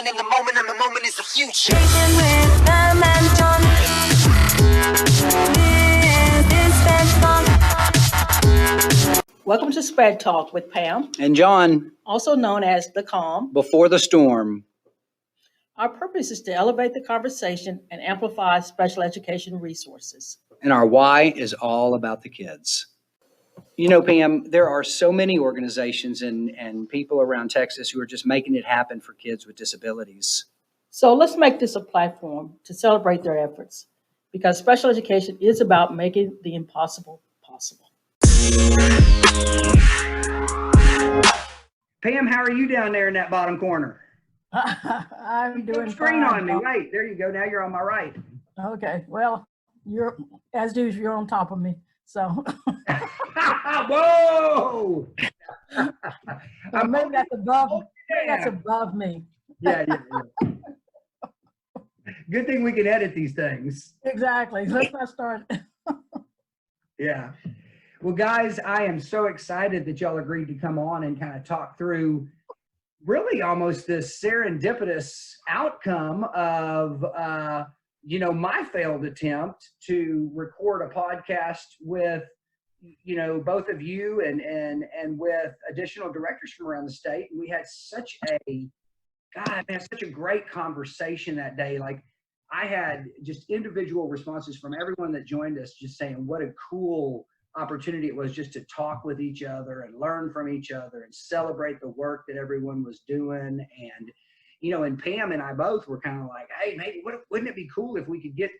living in the moment, and the moment is the future. With Pam and John. Welcome to Spread Talk with Pam and John, also known as The Calm. before the storm. Our purpose is to elevate the conversation and amplify special education resources. And our why is all about the kids. You know, Pam, there are so many organizations and people around Texas who are just making it happen for kids with disabilities. So let's make this a platform to celebrate their efforts, because special education is about making the impossible possible. Pam, how are you down there in that bottom corner? I'm doing Screen fine. on me. Wait, there you go. Now you're on my right. Okay, well, you're, as usual, you're on top of me, so. Whoa! Well, maybe that's above me. Yeah. Good thing we can edit these things. Exactly, let's not start. Yeah. Well, guys, I am so excited that y'all agreed to come on and kind of talk through really almost this serendipitous outcome of, my failed attempt to record a podcast with, both of you and with additional directors from around the state. And we had such a great conversation that day. Like, I had just individual responses from everyone that joined us, just saying what a cool opportunity it was just to talk with each other and learn from each other and celebrate the work that everyone was doing. And Pam and I both were kind of like, hey, maybe wouldn't it be cool if we could get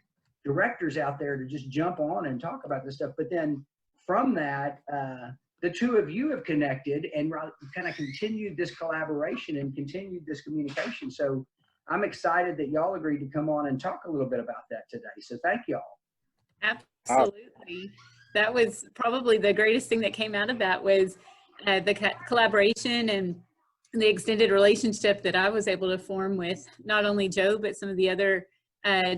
directors out there to just jump on and talk about this stuff? But then from that, the two of you have connected and kind of continued this collaboration and continued this communication. So I'm excited that y'all agreed to come on and talk a little bit about that today. So thank y'all. Absolutely. That was probably the greatest thing that came out of that was the collaboration and the extended relationship that I was able to form with not only Joe, but some of the other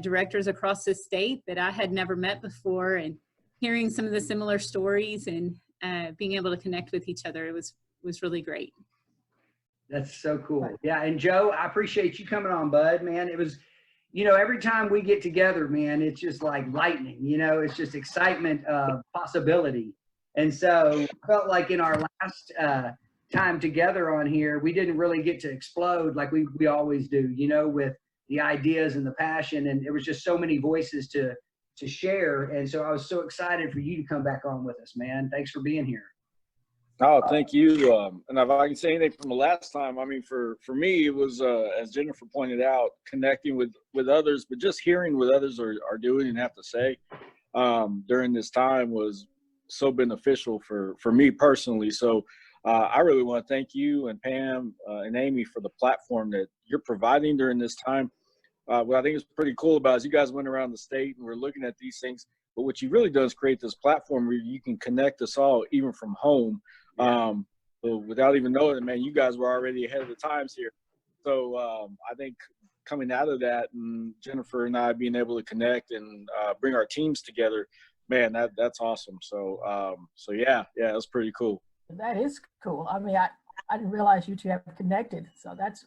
directors across the state that I had never met before, and hearing some of the similar stories and being able to connect with each other. It was really great. That's so cool. Yeah. And Joe, I appreciate you coming on, bud, man. It was, every time we get together, man, it's just like lightning, it's just excitement of possibility. And so I felt like in our last time together on here, we didn't really get to explode like we always do, with the ideas and the passion. And there was just so many voices to share. And so I was so excited for you to come back on with us, man. Thanks for being here. Oh, thank you. And if I can say anything from the last time, I mean, for me, it was, as Jennifer pointed out, connecting with others, but just hearing what others are doing and have to say during this time was so beneficial for me personally. So I really want to thank you and Pam and Amy for the platform that you're providing during this time. What I think is pretty cool about is you guys went around the state and we're looking at these things, but what you really done is create this platform where you can connect us all, even from home. Without even knowing it, man, you guys were already ahead of the times here. So I think coming out of that and Jennifer and I being able to connect and bring our teams together, man, that's awesome. So yeah, it was pretty cool. That is cool. I mean, I didn't realize you two have connected. So that's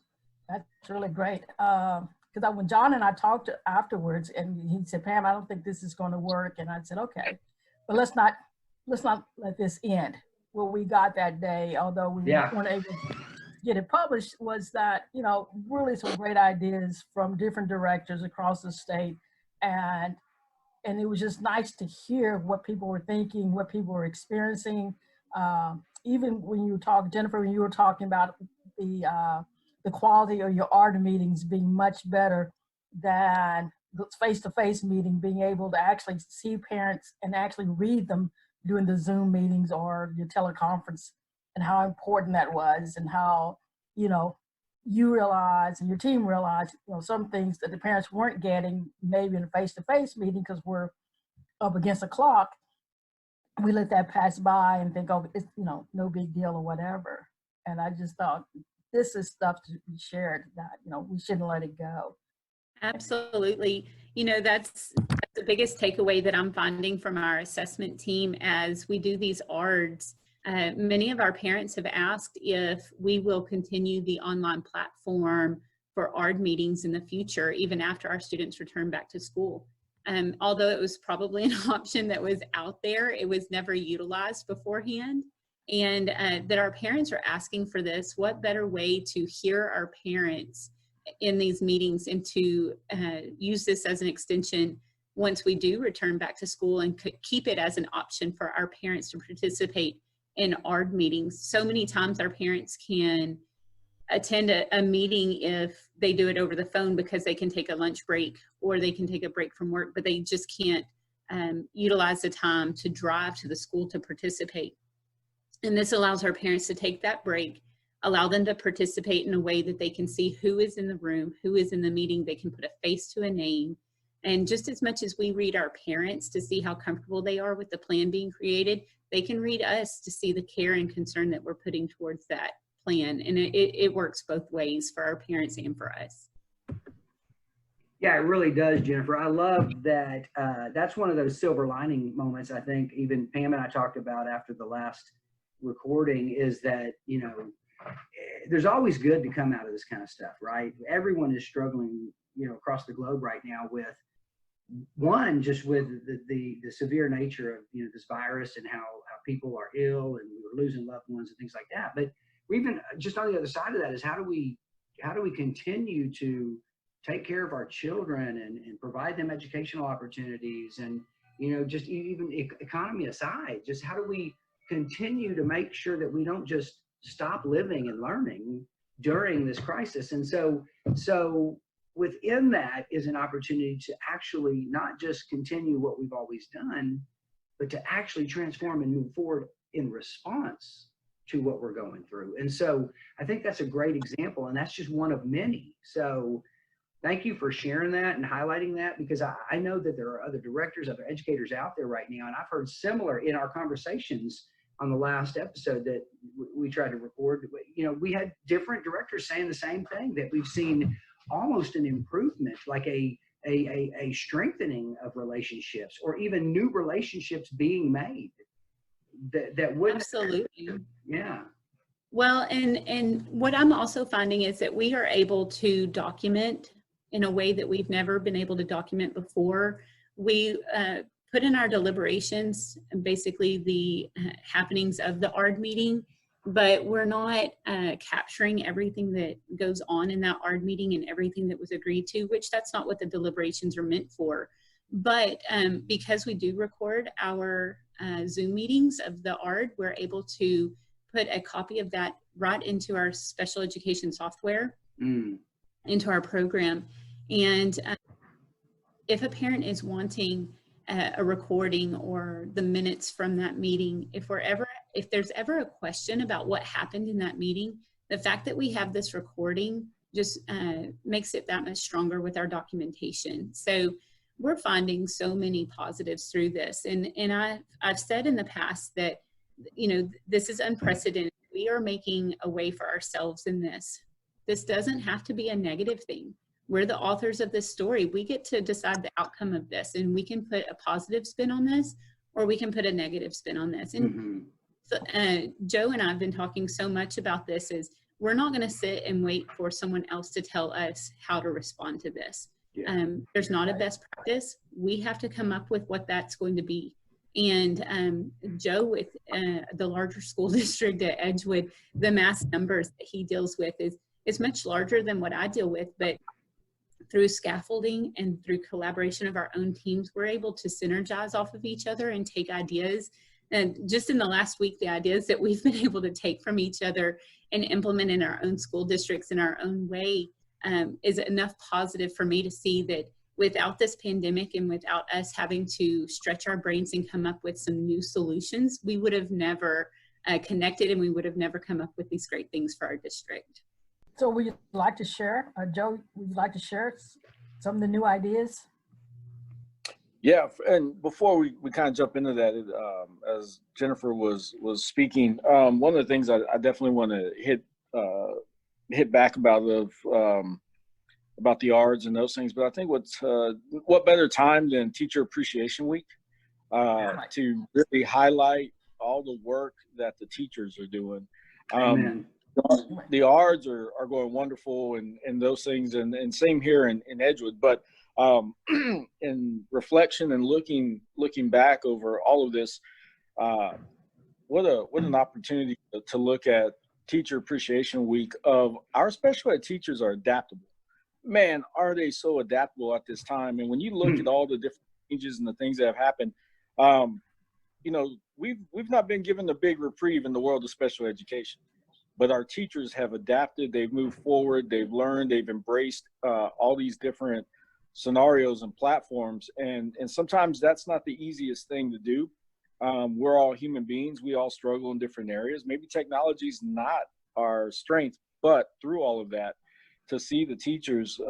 really great. Because when John and I talked afterwards, and he said, Pam, I don't think this is going to work. And I said, okay, but let's not let this end. What we got that day, although we weren't able to get it published, was that, really some great ideas from different directors across the state. And it was just nice to hear what people were thinking, what people were experiencing. Even when you were talking, Jennifer, when you were talking about the quality of your art meetings being much better than the face-to-face meeting, being able to actually see parents and actually read them during the Zoom meetings or your teleconference, and how important that was, and how, you realize and your team realized, some things that the parents weren't getting maybe in a face-to-face meeting because we're up against a clock. We let that pass by and think, oh, it's, no big deal or whatever. And I just thought, this is stuff to be shared that, we shouldn't let it go. Absolutely. That's the biggest takeaway that I'm finding from our assessment team as we do these ARDs. Many of our parents have asked if we will continue the online platform for ARD meetings in the future, even after our students return back to school. Although it was probably an option that was out there, it was never utilized beforehand. And that our parents are asking for this. What better way to hear our parents in these meetings and to use this as an extension once we do return back to school, and keep it as an option for our parents to participate in ARD meetings. So many times our parents can attend a meeting if they do it over the phone because they can take a lunch break or they can take a break from work, but they just can't utilize the time to drive to the school to participate. And this allows our parents to take that break, allow them to participate in a way that they can see who is in the room, who is in the meeting. They can put a face to a name. And just as much as we read our parents to see how comfortable they are with the plan being created, they can read us to see the care and concern that we're putting towards that plan. And it works both ways for our parents and for us. Yeah, it really does, Jennifer. I love that. That's one of those silver lining moments. I think even Pam and I talked about after the last recording, is that, you know, there's always good to come out of this kind of stuff, right? Everyone is struggling, you know, across the globe right now with one, just with the severe nature of, you know, this virus and how people are ill and we're losing loved ones and things like that. But even just on the other side of that is how do we continue to take care of our children and provide them educational opportunities, and, you know, just even economy aside, just how do we continue to make sure that we don't just stop living and learning during this crisis. And so within that is an opportunity to actually not just continue what we've always done, but to actually transform and move forward in response to what we're going through. And so I think that's a great example, and that's just one of many. So thank you for sharing that and highlighting that, because I know that there are other directors, other educators out there right now, and I've heard similar in our conversations on the last episode that we tried to record. You know, we had different directors saying the same thing, that we've seen almost an improvement, like a strengthening of relationships, or even new relationships being made that would Absolutely. Yeah. Well, and what I'm also finding is that we are able to document in a way that we've never been able to document before. We put in our deliberations basically the happenings of the ARD meeting, but we're not capturing everything that goes on in that ARD meeting and everything that was agreed to, which that's not what the deliberations are meant for. But because we do record our Zoom meetings of the ARD, we're able to put a copy of that right into our special education software, into our program. And if a parent is wanting a recording or the minutes from that meeting, if there's ever a question about what happened in that meeting, the fact that we have this recording just makes it that much stronger with our documentation. So we're finding so many positives through this. And I've said in the past that, you know, this is unprecedented. We are making a way for ourselves in this. This doesn't have to be a negative thing. We're the authors of this story. We get to decide the outcome of this, and we can put a positive spin on this, or we can put a negative spin on this. And so, Joe and I have been talking so much about this, is we're not going to sit and wait for someone else to tell us how to respond to this. There's not a best practice. We have to come up with what that's going to be. And Joe, with the larger school district at Edgewood, the mass numbers that he deals with is much larger than what I deal with. But through scaffolding and through collaboration of our own teams, we're able to synergize off of each other and take ideas. And just in the last week, the ideas that we've been able to take from each other and implement in our own school districts in our own way is enough positive for me to see that without this pandemic and without us having to stretch our brains and come up with some new solutions, we would have never connected, and we would have never come up with these great things for our district. So would you like to share, Joe, would you like to share some of the new ideas? Yeah, and before we kind of jump into that, as Jennifer was speaking, one of the things I definitely want to hit back about the ARDs and those things, but I think what better time than Teacher Appreciation Week to really highlight all the work that the teachers are doing. The odds are going wonderful and those things, and same here in Edgewood. But in reflection and looking back over all of this, what an opportunity to look at Teacher Appreciation Week of our special ed teachers are adaptable. Man, are they so adaptable at this time? And when you look at all the different changes and the things that have happened, you know, we've not been given the big reprieve in the world of special education, but our teachers have adapted. They've moved forward. They've learned. They've embraced all these different scenarios and platforms. And sometimes that's not the easiest thing to do. We're all human beings. We all struggle in different areas. Maybe technology is not our strength, but through all of that, to see the teachers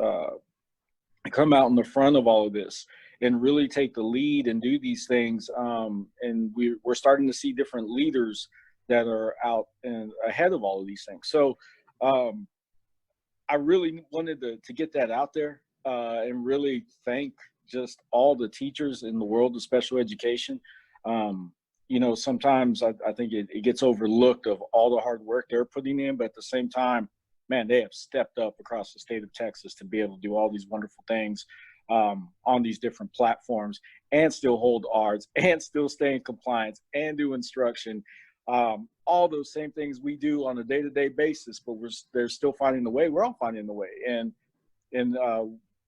come out in the front of all of this and really take the lead and do these things. And we're starting to see different leaders that are out and ahead of all of these things. So I really wanted to get that out there and really thank just all the teachers in the world of special education. You know, sometimes I think it gets overlooked of all the hard work they're putting in, but at the same time, man, they have stepped up across the state of Texas to be able to do all these wonderful things on these different platforms and still hold ARDS and still stay in compliance and do instruction. All those same things we do on a day-to-day basis, but they're still finding the way. We're all finding the way. And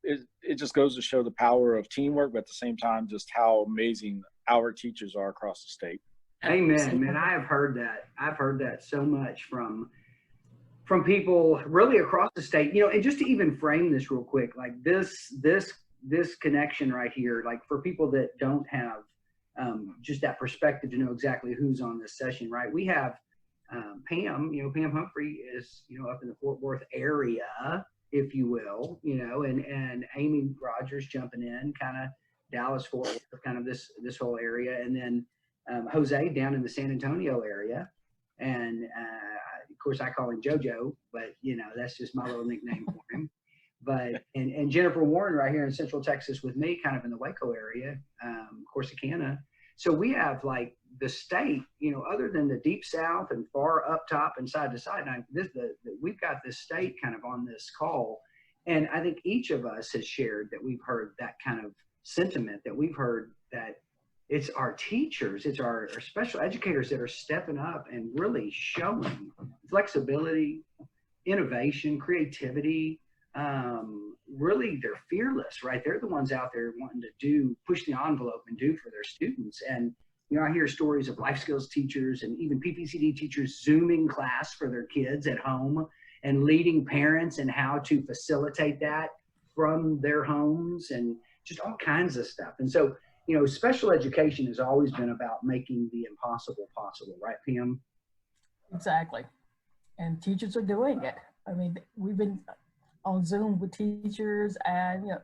it just goes to show the power of teamwork, but at the same time, just how amazing our teachers are across the state. Amen, man. I have heard that. I've heard that so much from people really across the state, you know. And just to even frame this real quick, like this connection right here, like for people that don't have just that perspective to know exactly who's on this session, right? We have Pam, you know, Pam Humphrey is, you know, up in the Fort Worth area, if you will, you know, and Amy Rogers jumping in, kind of Dallas, Fort Worth, kind of this whole area, and then Jose down in the San Antonio area, and of course I call him JoJo, but you know that's just my little nickname for him. But and Jennifer Warren right here in Central Texas with me, kind of in the Waco area, Corsicana. So we have like the state, you know, other than the deep south and far up top and side to side. Now we've got this state kind of on this call, and I think each of us has shared that we've heard that kind of sentiment, that we've heard that it's our teachers, it's our special educators that are stepping up and really showing flexibility, innovation, creativity. Really, they're fearless, right? They're the ones out there wanting to push the envelope and do for their students. And, you know, I hear stories of life skills teachers and even PPCD teachers Zooming class for their kids at home and leading parents in how to facilitate that from their homes and just all kinds of stuff. And so, you know, special education has always been about making the impossible possible, right, Pam? Exactly. And teachers are doing it. I mean, we've been on Zoom with teachers, and you know,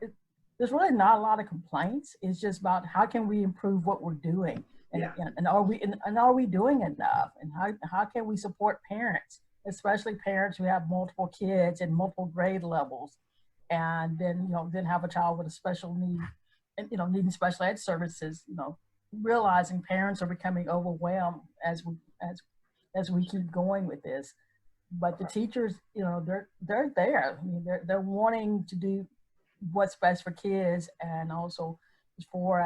there's really not a lot of complaints. It's just about how can we improve what we're doing, and are we doing enough, and how can we support parents, especially parents who have multiple kids and multiple grade levels, and then then have a child with a special need, and needing special ed services. Realizing parents are becoming overwhelmed as we keep going with this. But the teachers, they're there. I mean, they're wanting to do what's best for kids, and also for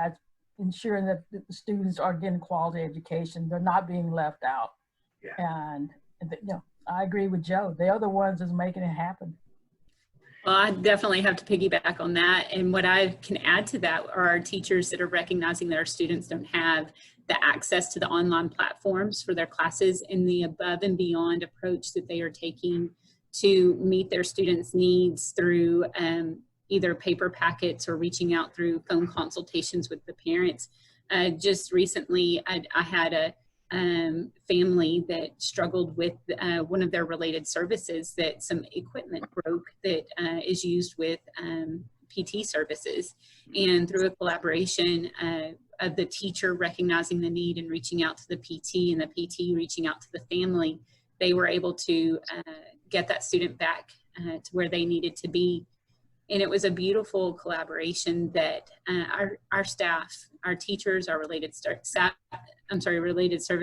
ensuring that the students are getting quality education. They're not being left out. Yeah. And I agree with Joe. They are the ones that's making it happen. Well, I definitely have to piggyback on that. And what I can add to that are our teachers that are recognizing that our students don't have the access to the online platforms for their classes, and the above and beyond approach that they are taking to meet their students' needs through either paper packets or reaching out through phone consultations with the parents. Just recently, I had a family that struggled with one of their related services, that some equipment broke that is used with PT services. And through a collaboration of the teacher recognizing the need and reaching out to the PT, and the PT reaching out to the family, they were able to get that student back to where they needed to be. And it was a beautiful collaboration that our staff, our teachers, our related service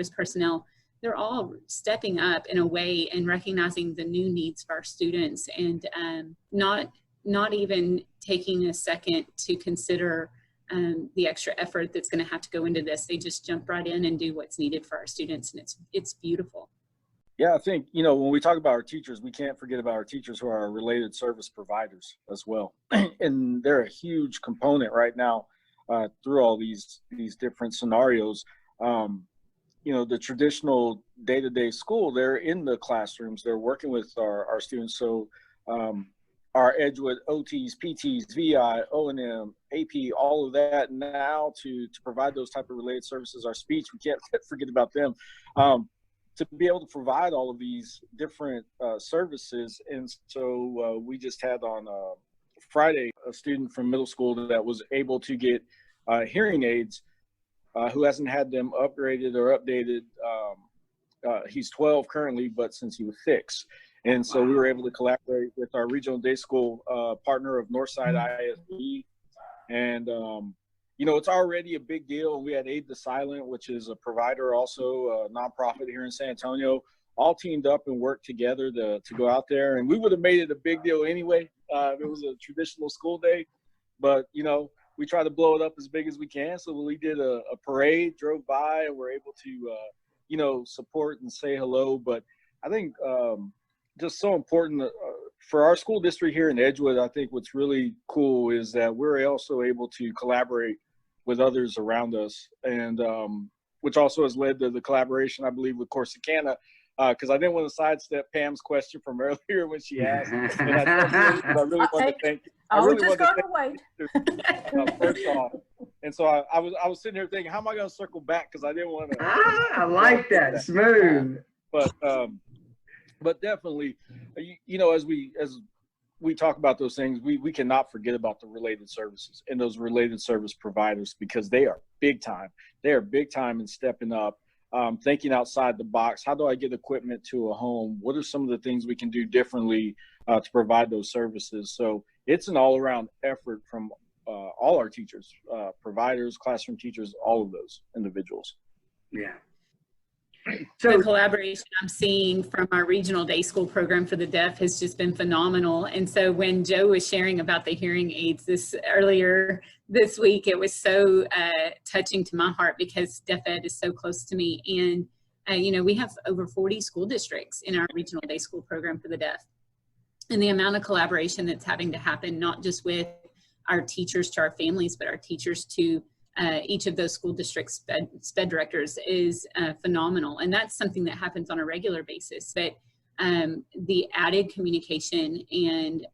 personnel they're all stepping up in a way and recognizing the new needs of our students, and not even taking a second to consider the extra effort that's going to have to go into this. They just jump right in and do what's needed for our students, and it's beautiful. Yeah, I think, when we talk about our teachers, we can't forget about our teachers who are our related service providers as well. And they're a huge component right now through all these different scenarios. The traditional day-to-day school, they're in the classrooms, they're working with our students. So our Edgewood OTs, PTs, VI, O&M, AP, all of that now to provide those type of related services, our speech, we can't forget about them. To be able to provide all of these different services. And so we just had on Friday a student from middle school that was able to get hearing aids who hasn't had them upgraded or updated. He's 12 currently, but since he was 6. And so we were able to collaborate with our regional day school partner of Northside ISD. And it's already a big deal. We had Aid the Silent, which is a provider, also a nonprofit here in San Antonio, all teamed up and worked together to go out there. And we would have made it a big deal anyway. If it was a traditional school day, but we try to blow it up as big as we can. So we did a parade, drove by, and we're able to, support and say hello. But I think just so important for our school district here in Edgewood, I think what's really cool is that we're also able to collaborate with others around us, and which also has led to the collaboration, I believe, with Corsicana, because I didn't want to sidestep Pam's question from earlier when she asked. And I really want to thank you. I was just going to wait. First off, and so I was sitting here thinking, how am I going to circle back? Because I didn't want to. I like that. Smooth. But definitely, as we talk about those things, we cannot forget about the related services and those related service providers, because they are big time. They are big time in stepping up, thinking outside the box. How do I get equipment to a home? What are some of the things we can do differently to provide those services? So it's an all-around effort from all our teachers, providers, classroom teachers, all of those individuals. Yeah. So the collaboration I'm seeing from our regional day school program for the deaf has just been phenomenal. And so when Joe was sharing about the hearing aids earlier this week, it was so touching to my heart, because deaf ed is so close to me. And, we have over 40 school districts in our regional day school program for the deaf. And the amount of collaboration that's having to happen, not just with our teachers to our families, but our teachers to each of those school districts SPED directors, is phenomenal. And that's something that happens on a regular basis. But the added communication and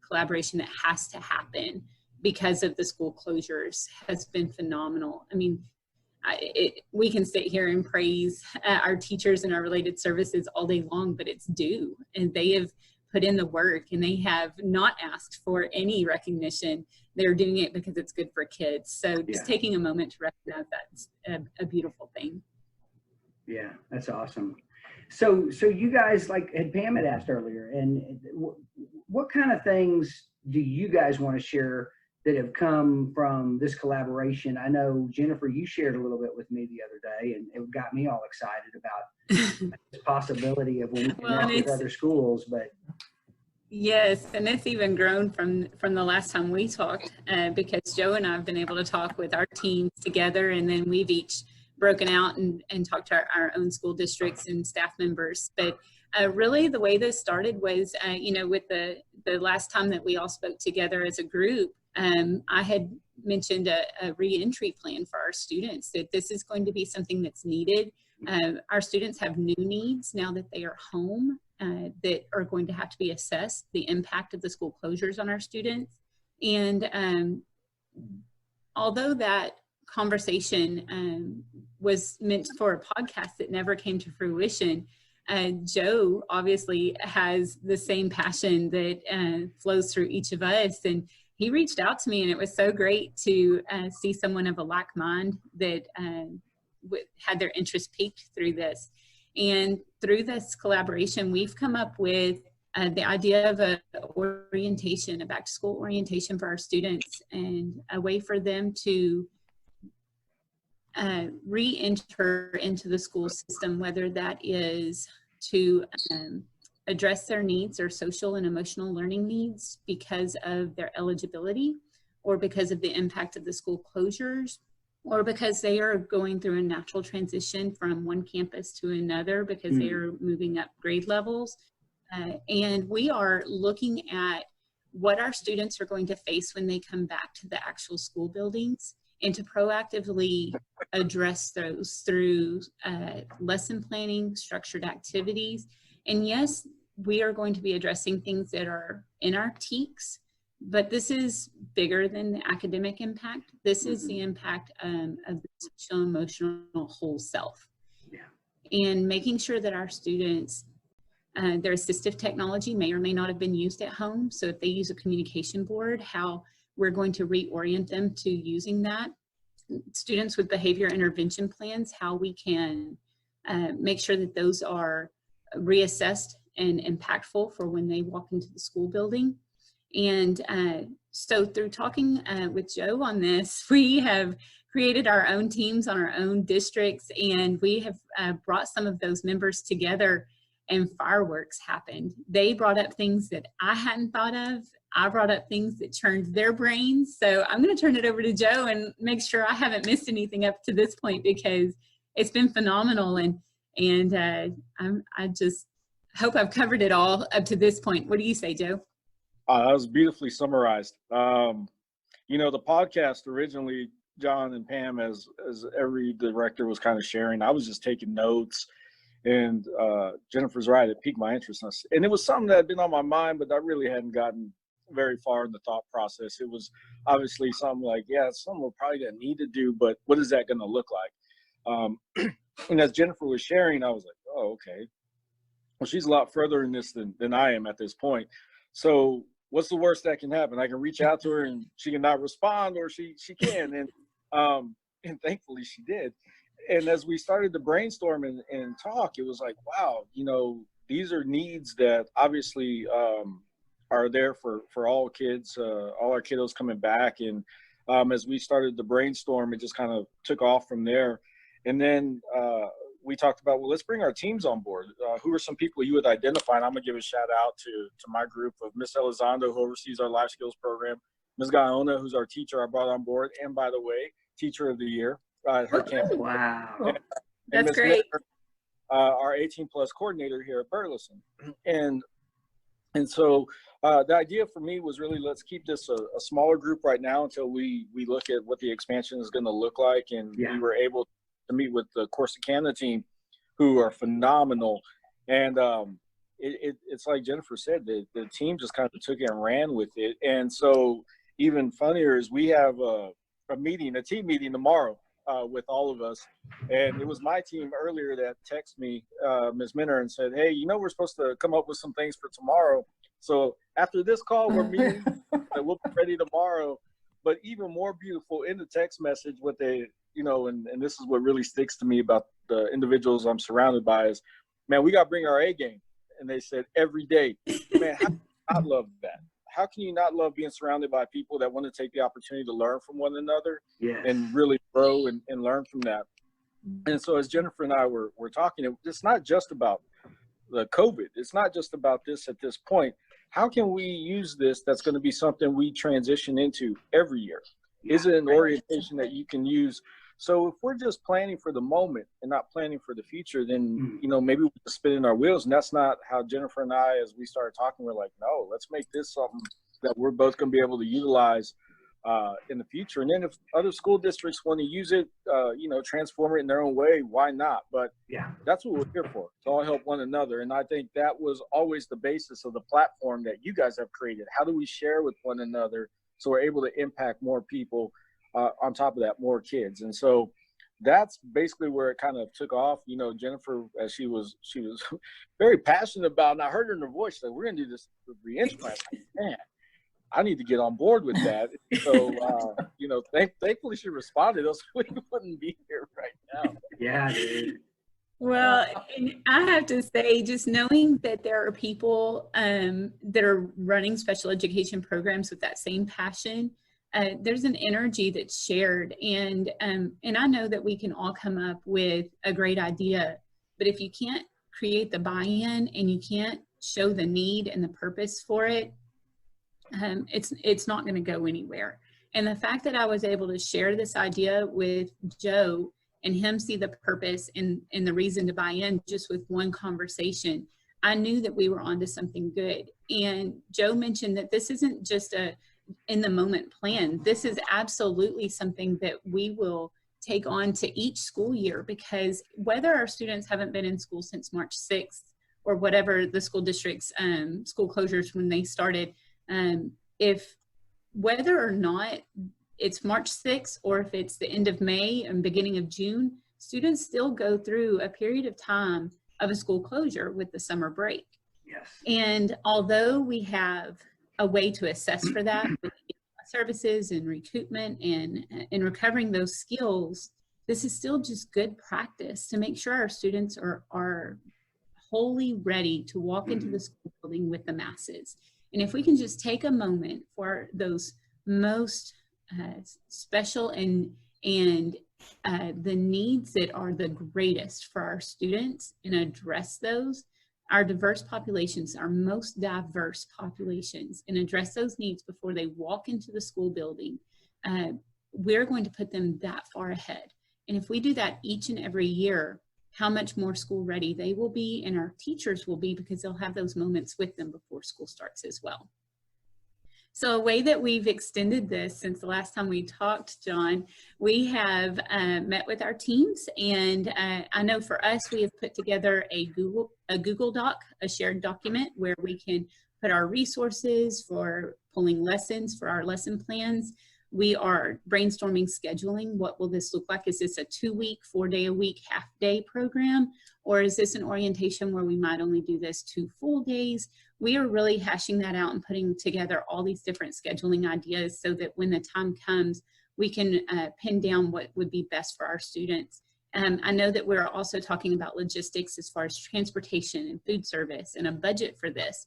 collaboration that has to happen because of the school closures has been phenomenal. I mean, we can sit here and praise our teachers and our related services all day long, but it's due. And they have put in the work, and they have not asked for any recognition. They're doing it because it's good for kids. So just taking a moment to recognize that's a beautiful thing. Yeah, that's awesome. So you guys, like Pam had asked earlier, and what kind of things do you guys want to share that have come from this collaboration? I know, Jennifer, you shared a little bit with me the other day, and it got me all excited about the possibility of when we connect with other schools. But yes, and it's even grown from the last time we talked, because Joe and I have been able to talk with our teams together, and then we've each broken out and talked to our own school districts and staff members. But really the way this started was, with the last time that we all spoke together as a group, I had mentioned a re-entry plan for our students, that this is going to be something that's needed. Our students have new needs now that they are home, that are going to have to be assessed, the impact of the school closures on our students. And although that conversation was meant for a podcast that never came to fruition, Joe obviously has the same passion that flows through each of us. And he reached out to me, and it was so great to see someone of a like mind that had their interest piqued through this. And through this collaboration, we've come up with the idea of a orientation, a back to school orientation for our students, and a way for them to re-enter into the school system, whether that is to address their needs, their social and emotional learning needs because of their eligibility, or because of the impact of the school closures, or because they are going through a natural transition from one campus to another because they are moving up grade levels. And we are looking at what our students are going to face when they come back to the actual school buildings, and to proactively address those through lesson planning, structured activities. And yes, we are going to be addressing things that are in our TEKS, but this is bigger than the academic impact. This is the impact of the social emotional whole self. And making sure that our students, their assistive technology may or may not have been used at home. So if they use a communication board, how we're going to reorient them to using that. Students with behavior intervention plans, how we can make sure that those are reassessed and impactful for when they walk into the school building. And so through talking with Joe on this, we have created our own teams on our own districts, and we have brought some of those members together, and fireworks happened. They brought up things that I hadn't thought of. I brought up things that churned their brains. So I'm going to turn it over to Joe and make sure I haven't missed anything up to this point, because it's been phenomenal. And I just hope I've covered it all up to this point. What do you say, Joe? That was beautifully summarized. You know, the podcast originally, John and Pam, as every director was kind of sharing, I was just taking notes, and Jennifer's right, it piqued my interest. And it was something that had been on my mind, but I really hadn't gotten very far in the thought process. It was obviously something like, yeah, it's something we're probably gonna need to do, but what is that gonna look like? And as Jennifer was sharing, I was like, oh, okay. Well, she's a lot further in this than I am at this point. So what's the worst that can happen? I can reach out to her and she can not respond, or she can. And thankfully she did. And as we started to brainstorm and talk, it was like, wow, you know, these are needs that obviously are there for all kids, all our kiddos coming back. And as we started to brainstorm, it just kind of took off from there. And then we talked about, well, let's bring our teams on board. Who are some people you would identify? And I'm gonna give a shout out to my group of Miss Elizondo, who oversees our life skills program, Ms. Gaona, who's our teacher I brought on board, and by the way, Teacher of the Year at her campus. Wow. That's Ms. great. Miller, our 18+ coordinator here at Burleson. And so the idea for me was really, let's keep this a smaller group right now until we look at what the expansion is going to look like. And we were able to meet with the Corsicana team, who are phenomenal. And it's like Jennifer said, the team just kind of took it and ran with it. And so even funnier is we have a team meeting tomorrow with all of us. And it was my team earlier that texted me, Ms. Minner, and said, hey, you know, we're supposed to come up with some things for tomorrow. So after this call, we're meeting, and we'll be ready tomorrow. But even more beautiful in the text message, what they, you know, and this is what really sticks to me about the individuals I'm surrounded by is, man, we got to bring our A game. And they said every day, man, how can you not love that? How can you not love being surrounded by people that want to take the opportunity to learn from one another and really grow and learn from that? And so as Jennifer and I were talking, it's not just about the COVID. It's not just about this at this point. How can we use this that's going to be something we transition into every year? Is it an orientation that you can use? So if we're just planning for the moment and not planning for the future, then, you know, maybe we're spinning our wheels. And that's not how Jennifer and I, as we started talking, we're like, no, let's make this something that we're both going to be able to utilize in the future. And then if other school districts want to use it, you know, transform it in their own way, why not? But that's what we're here for, to all help one another. And I think that was always the basis of the platform that you guys have created. How do we share with one another so we're able to impact more people? On top of that, more kids. And so that's basically where it kind of took off. You know, Jennifer, as she was very passionate about, and I heard her in her voice, like, we're going to do this with the implant. Man, I need to get on board with that. So, you know, thankfully she responded, else we wouldn't be here right now. Yeah, dude. Well, and I have to say, just knowing that there are people that are running special education programs with that same passion, there's an energy that's shared, and I know that we can all come up with a great idea, but if you can't create the buy-in and you can't show the need and the purpose for it, it's not going to go anywhere. And the fact that I was able to share this idea with Joe and him see the purpose and the reason to buy in just with one conversation, I knew that we were onto something good. And Joe mentioned that this isn't just a in the moment plan. This is absolutely something that we will take on to each school year, because whether our students haven't been in school since March 6th or whatever the school district's school closures when they started, if whether or not it's March 6th or if it's the end of May and beginning of June, students still go through a period of time of a school closure with the summer break. Yes. And although we have a way to assess for that with services and recoupment and in recovering those skills, this is still just good practice to make sure our students are wholly ready to walk into the school building with the masses. And if we can just take a moment for those most special and the needs that are the greatest for our students and address those, our diverse populations, our most diverse populations, and address those needs before they walk into the school building, we're going to put them that far ahead. And if we do that each and every year, how much more school ready they will be and our teachers will be, because they'll have those moments with them before school starts as well. So a way that we've extended this since the last time we talked, John, we have met with our teams, and I know for us, we have put together a Google Doc, a shared document where we can put our resources for pulling lessons for our lesson plans. We are brainstorming scheduling. What will this look like? Is this a 2-week, 4-day-a-week, half-day program? Or is this an orientation where we might only do this 2 full days? We are really hashing that out and putting together all these different scheduling ideas so that when the time comes, we can pin down what would be best for our students. I know that we're also talking about logistics as far as transportation and food service and a budget for this.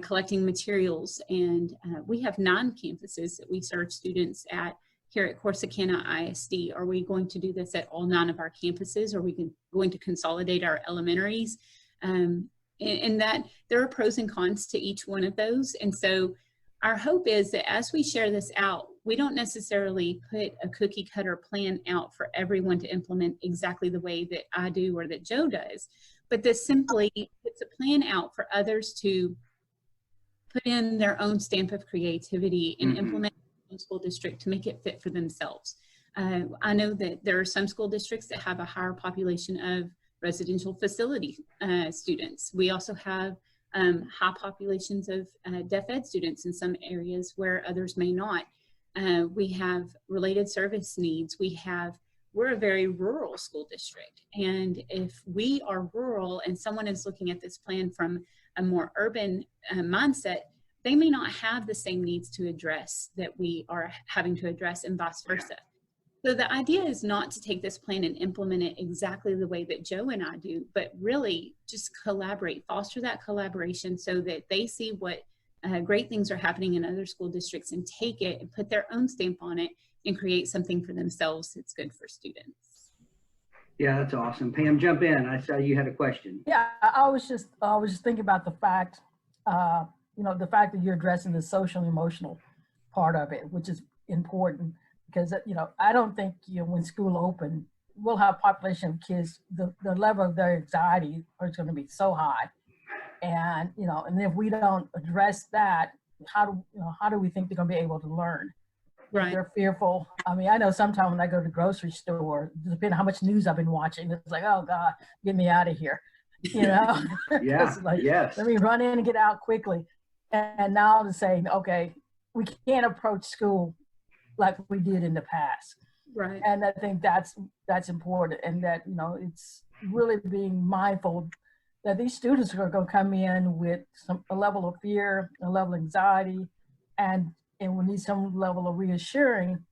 Collecting materials, and we have 9 campuses that we serve students at here at Corsicana ISD. Are we going to do this at all 9 of our campuses? Are we going to consolidate our elementaries? And that there are pros and cons to each one of those. And so our hope is that as we share this out, we don't necessarily put a cookie cutter plan out for everyone to implement exactly the way that I do or that Joe does, but this simply puts a plan out for others to put in their own stamp of creativity and implement in school district to make it fit for themselves. I know that there are some school districts that have a higher population of residential facility students. We also have high populations of deaf ed students in some areas where others may not. We have related service needs. We're a very rural school district. And if we are rural and someone is looking at this plan from a more urban mindset, they may not have the same needs to address that we are having to address, and vice versa. So the idea is not to take this plan and implement it exactly the way that Joe and I do, but really just collaborate, foster that collaboration so that they see what great things are happening in other school districts and take it and put their own stamp on it and create something for themselves that's good for students. Yeah, that's awesome. Pam, jump in. I saw you had a question. Yeah, I was just thinking about the fact, the fact that you're addressing the social and emotional part of it, which is important, because, I don't think, when school open, we'll have a population of kids, the level of their anxiety is going to be so high. And, and if we don't address that, how do we think they're going to be able to learn? Right. They're fearful. I mean, I know sometimes when I go to the grocery store, depending on how much news I've been watching, it's like, oh God, get me out of here. Yeah. Like, yes. Let me run in and get out quickly. And now to say, okay, we can't approach school like we did in the past. Right. And I think that's important, and that, it's really being mindful that these students are going to come in with a level of fear, a level of anxiety, and we need some level of reassuring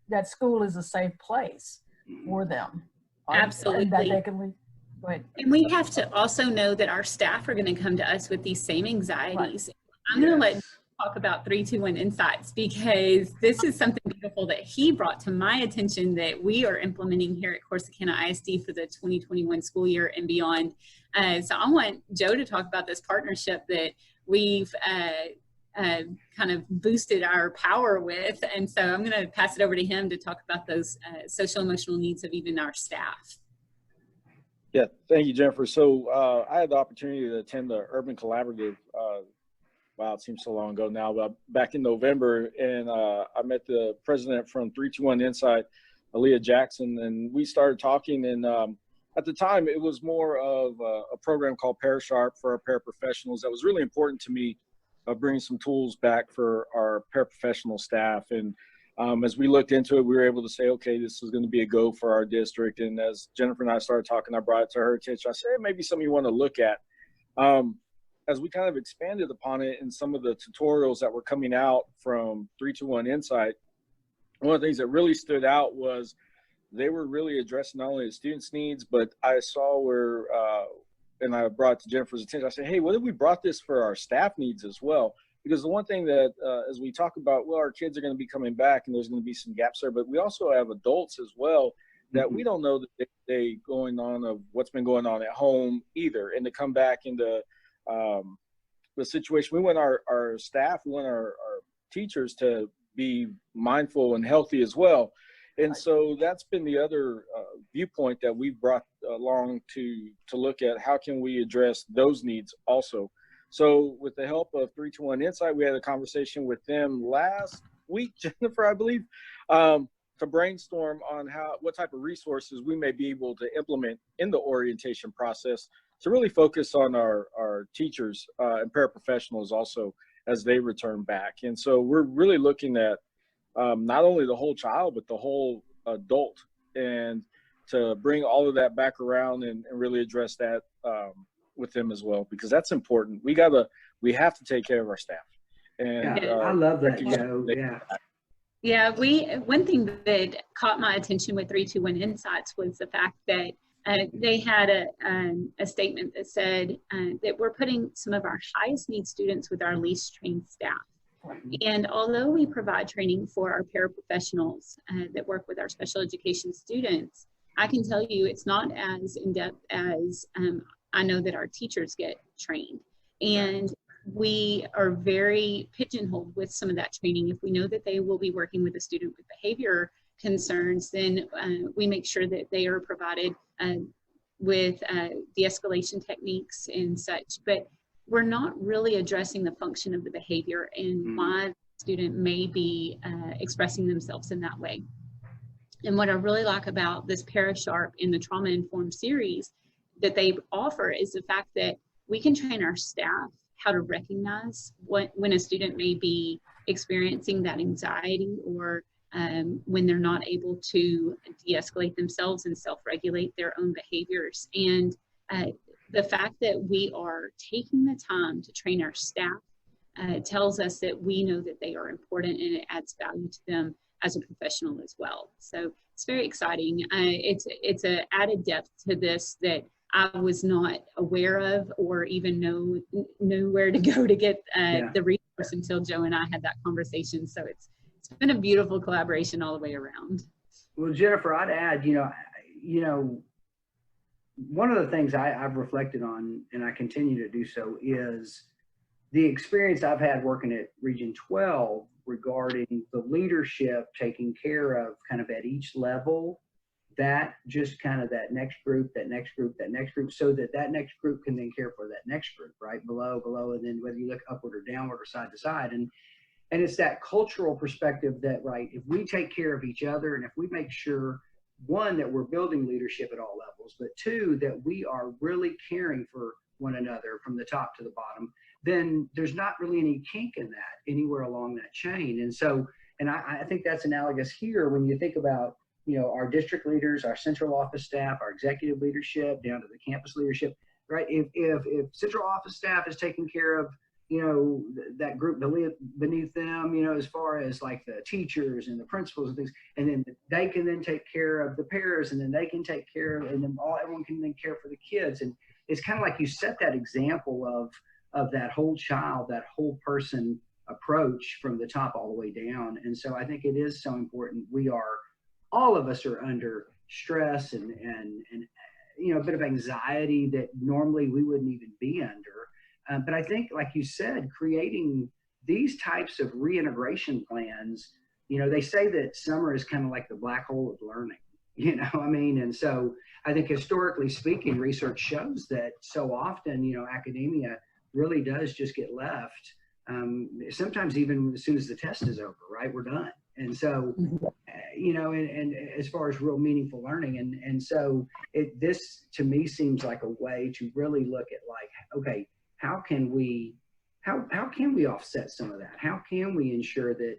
that school is a safe place for them. Absolutely. And that they can go ahead. And we have to also know that our staff are going to come to us with these same anxieties. Right. I'm going to let talk about 321 Insights, because this is something beautiful that he brought to my attention that we are implementing here at Corsicana ISD for the 2021 school year and beyond. So I want Joe to talk about this partnership that we've kind of boosted our power with. And so I'm going to pass it over to him to talk about those social emotional needs of even our staff. Yeah, thank you, Jennifer. So I had the opportunity to attend the Urban Collaborative. Wow, it seems so long ago now, but back in November, and I met the president from 321 Insight, Aaliyah Jackson, and we started talking. And at the time, it was more of a program called ParaSharp for our paraprofessionals that was really important to me, bringing some tools back for our paraprofessional staff. And as we looked into it, we were able to say, okay, this is going to be a go for our district. And as Jennifer and I started talking, I brought it to her attention. I said, hey, maybe something you want to look at. As we kind of expanded upon it in some of the tutorials that were coming out from 321 Insight, one of the things that really stood out was they were really addressing not only the students' needs, but I saw where, and I brought it to Jennifer's attention, I said, hey, what if we brought this for our staff needs as well? Because the one thing that, as we talk about, well, our kids are going to be coming back and there's going to be some gaps there, but we also have adults as well that we don't know the day going on of what's been going on at home either. And to come back into the situation, we want our staff, we want our teachers to be mindful and healthy as well. And so that's been the other viewpoint that we've brought along to look at how can we address those needs also. So with the help of 321 Insight, we had a conversation with them last week, Jennifer, I believe, to brainstorm on what type of resources we may be able to implement in the orientation process to really focus on our teachers and paraprofessionals also as they return back. And so we're really looking at not only the whole child, but the whole adult, and to bring all of that back around and really address that with them as well, because that's important. We have to take care of our staff. And yeah, I love that, Joe. Yeah. Yeah, one thing that caught my attention with 321 Insights was the fact that they had a statement that said that we're putting some of our highest need students with our least trained staff. And although we provide training for our paraprofessionals that work with our special education students, I can tell you it's not as in-depth as I know that our teachers get trained. And we are very pigeonholed with some of that training. If we know that they will be working with a student with behavior concerns, then we make sure that they are provided with de-escalation techniques and such. But we're not really addressing the function of the behavior and why the student may be expressing themselves in that way. And what I really like about this ParaSharp in the Trauma Informed series that they offer is the fact that we can train our staff how to recognize when a student may be experiencing that anxiety, or when they're not able to de-escalate themselves and self-regulate their own behaviors. And the fact that we are taking the time to train our staff tells us that we know that they are important, and it adds value to them as a professional as well. So it's very exciting. It's an added depth to this that I was not aware of, or even knew where to go to get the resource until Joe and I had that conversation. So it's been a beautiful collaboration all the way around. Well, Jennifer, I'd add, one of the things I've reflected on, and I continue to do so, is the experience I've had working at Region 12 regarding the leadership taking care of kind of at each level, that just kind of that next group, so that next group can then care for that next group, right? Below, and then whether you look upward or downward or side to side. And it's that cultural perspective that, right, if we take care of each other, and if we make sure, one, that we're building leadership at all levels, but two, that we are really caring for one another from the top to the bottom, then there's not really any kink in that anywhere along that chain. And so, and I think that's analogous here when you think about, our district leaders, our central office staff, our executive leadership, down to the campus leadership, right? If central office staff is taking care of, that group beneath them, as far as like the teachers and the principals and things, and then they can then take care of the pairs, and then they can take care of, and then everyone can then care for the kids. And it's kind of like you set that example of that whole child, that whole person approach from the top all the way down. And so I think it is so important. All of us are under stress and a bit of anxiety that normally we wouldn't even be under. But I think, like you said, creating these types of reintegration plans, they say that summer is kind of like the black hole of learning, and so I think historically speaking, research shows that so often, academia really does just get left. Sometimes even as soon as the test is over, right, we're done. And so, and as far as real meaningful learning, and so this to me seems like a way to really look at okay, how can we offset some of that? How can we ensure that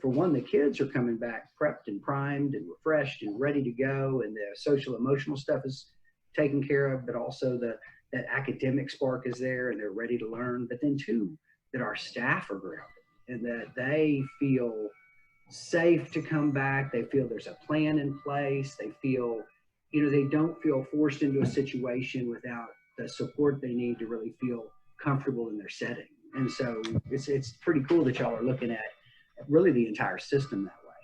for one, the kids are coming back prepped and primed and refreshed and ready to go, and the social emotional stuff is taken care of, but also that academic spark is there and they're ready to learn. But then two, that our staff are grounded and that they feel safe to come back. They feel there's a plan in place. They feel, they don't feel forced into a situation without the support they need to really feel comfortable in their setting. And so it's pretty cool that y'all are looking at really the entire system that way.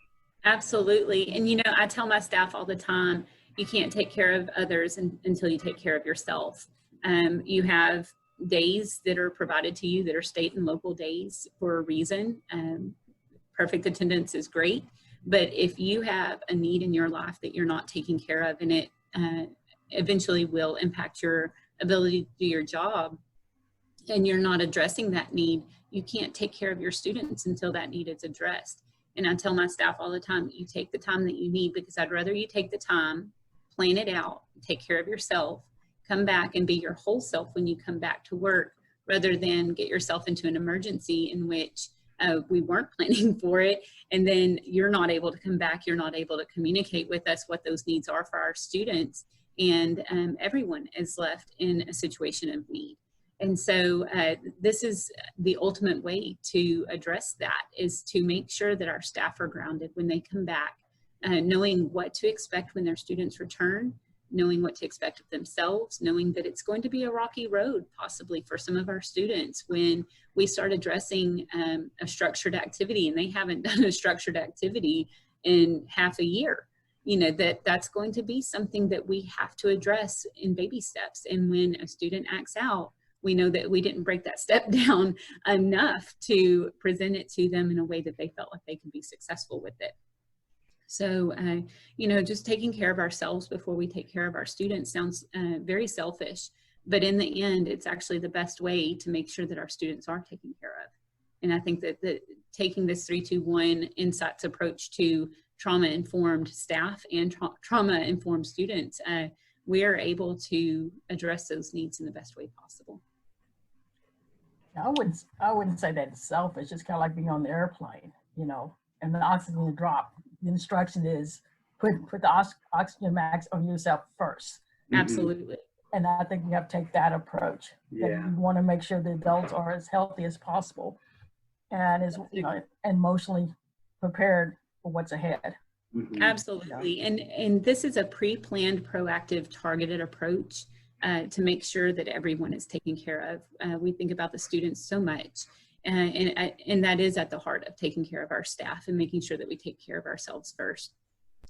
Absolutely. And, I tell my staff all the time, you can't take care of others until you take care of yourself. You have days that are provided to you that are state and local days for a reason. Perfect attendance is great, but if you have a need in your life that you're not taking care of, and it eventually will impact your ability to do your job, and you're not addressing that need, you can't take care of your students until that need is addressed. And I tell my staff all the time, you take the time that you need, because I'd rather you take the time, plan it out, take care of yourself, come back and be your whole self when you come back to work, rather than get yourself into an emergency in which we weren't planning for it, and then you're not able to come back, you're not able to communicate with us what those needs are for our students, and everyone is left in a situation of need. And so this is the ultimate way to address that, is to make sure that our staff are grounded when they come back, knowing what to expect when their students return, knowing what to expect of themselves, knowing that it's going to be a rocky road possibly for some of our students when we start addressing a structured activity, and they haven't done a structured activity in half a year. That's going to be something that we have to address in baby steps. And when a student acts out, we know that we didn't break that step down enough to present it to them in a way that they felt like they could be successful with it. So, just taking care of ourselves before we take care of our students sounds very selfish, but in the end, it's actually the best way to make sure that our students are taken care of. And I think that taking this 3-2-1 insights approach to trauma-informed staff and trauma-informed students, we are able to address those needs in the best way possible. I wouldn't say that it's selfish. It's kind of like being on the airplane, and the oxygen drop. The instruction is put the oxygen max on yourself first. Absolutely. And I think we have to take that approach. Yeah. That we want to make sure the adults are as healthy as possible, and emotionally prepared for what's ahead. Mm-hmm. Absolutely. And this is a pre-planned, proactive, targeted approach to make sure that everyone is taken care of. We think about the students so much, and that is at the heart of taking care of our staff and making sure that we take care of ourselves first.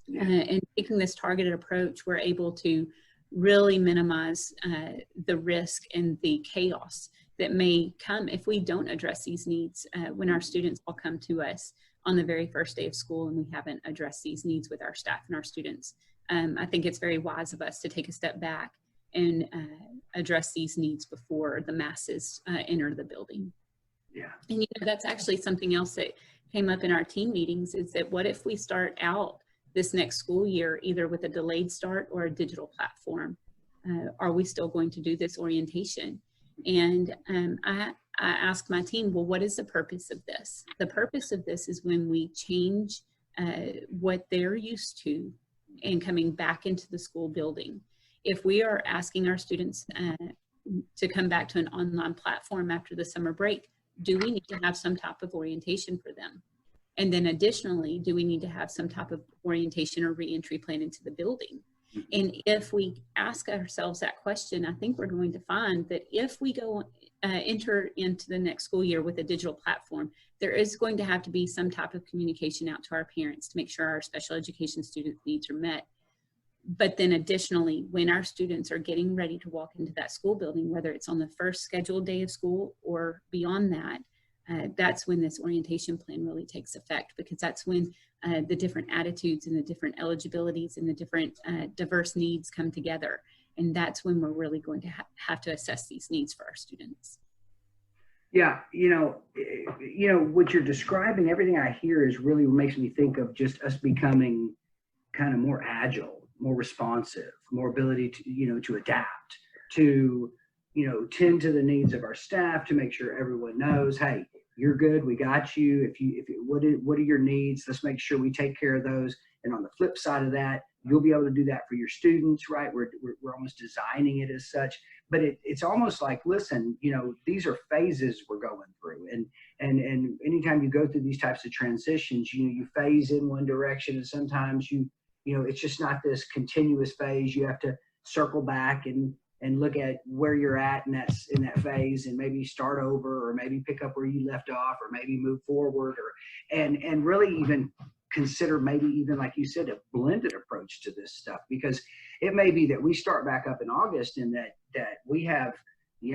Yeah. And taking this targeted approach, we're able to really minimize the risk and the chaos that may come if we don't address these needs when our students all come to us on the very first day of school and we haven't addressed these needs with our staff and our students. I think it's very wise of us to take a step back and address these needs before the masses enter the building. Yeah. And that's actually something else that came up in our team meetings, is that what if we start out this next school year either with a delayed start or a digital platform? Are we still going to do this orientation? And I asked my team, well, what is the purpose of this? The purpose of this is when we change what they're used to and coming back into the school building. If we are asking our students to come back to an online platform after the summer break, do we need to have some type of orientation for them? And then additionally, do we need to have some type of orientation or reentry plan into the building? And if we ask ourselves that question, I think we're going to find that if we go enter into the next school year with a digital platform, there is going to have to be some type of communication out to our parents to make sure our special education student needs are met. But then additionally, when our students are getting ready to walk into that school building, whether it's on the first scheduled day of school or beyond that, that's when this orientation plan really takes effect, because that's when the different attitudes and the different eligibilities and the different diverse needs come together. And that's when we're really going to have to assess these needs for our students. Yeah, what you're describing, everything I hear is really makes me think of just us becoming kind of more agile, more responsive, more ability to, to adapt, to, tend to the needs of our staff, to make sure everyone knows, hey, you're good, we got you. What are your needs? Let's make sure we take care of those. And on the flip side of that, you'll be able to do that for your students, right? We're almost designing it as such. But it's almost like, listen, these are phases we're going through. And anytime you go through these types of transitions, you phase in one direction, and sometimes it's just not this continuous phase. You have to circle back and look at where you're at in that phase, and maybe start over, or maybe pick up where you left off, or maybe move forward, and really even consider maybe even, like you said, a blended approach to this stuff, because it may be that we start back up in August and that we have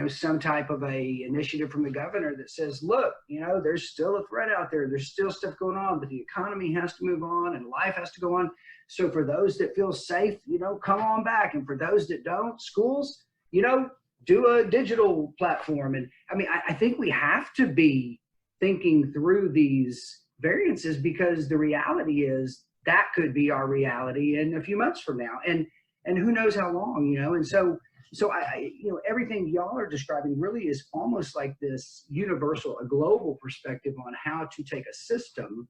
some type of a initiative from the governor that says, look, there's still a threat out there, there's still stuff going on, but the economy has to move on and life has to go on. So for those that feel safe, come on back, and for those that don't, schools, do a digital platform. And I mean, I think we have to be thinking through these variances, because the reality is that could be our reality in a few months from now, and who knows how long, and so I everything y'all are describing really is almost like this universal, a global perspective on how to take a system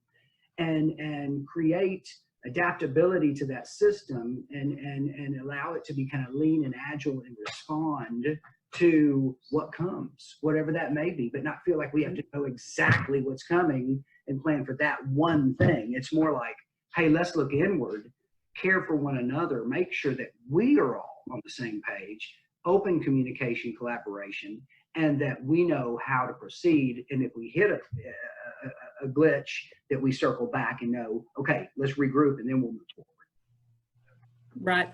and create adaptability to that system, and allow it to be kind of lean and agile and respond to what comes, whatever that may be, but not feel like we have to know exactly what's coming and plan for that one thing. It's more like, hey, let's look inward, care for one another, make sure that we are all on the same page, open communication, collaboration, and that we know how to proceed. And if we hit a glitch, that we circle back and know, okay, let's regroup, and then we'll move forward. Right.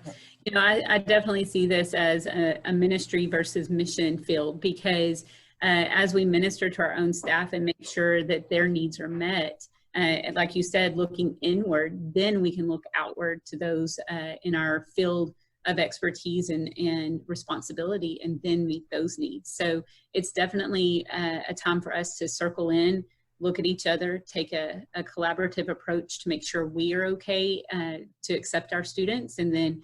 I definitely see this as a ministry versus mission field, because as we minister to our own staff and make sure that their needs are met, like you said, looking inward, then we can look outward to those in our field of expertise and responsibility, and then meet those needs. So it's definitely a time for us to circle in, look at each other, take a collaborative approach to make sure we are okay to accept our students, and then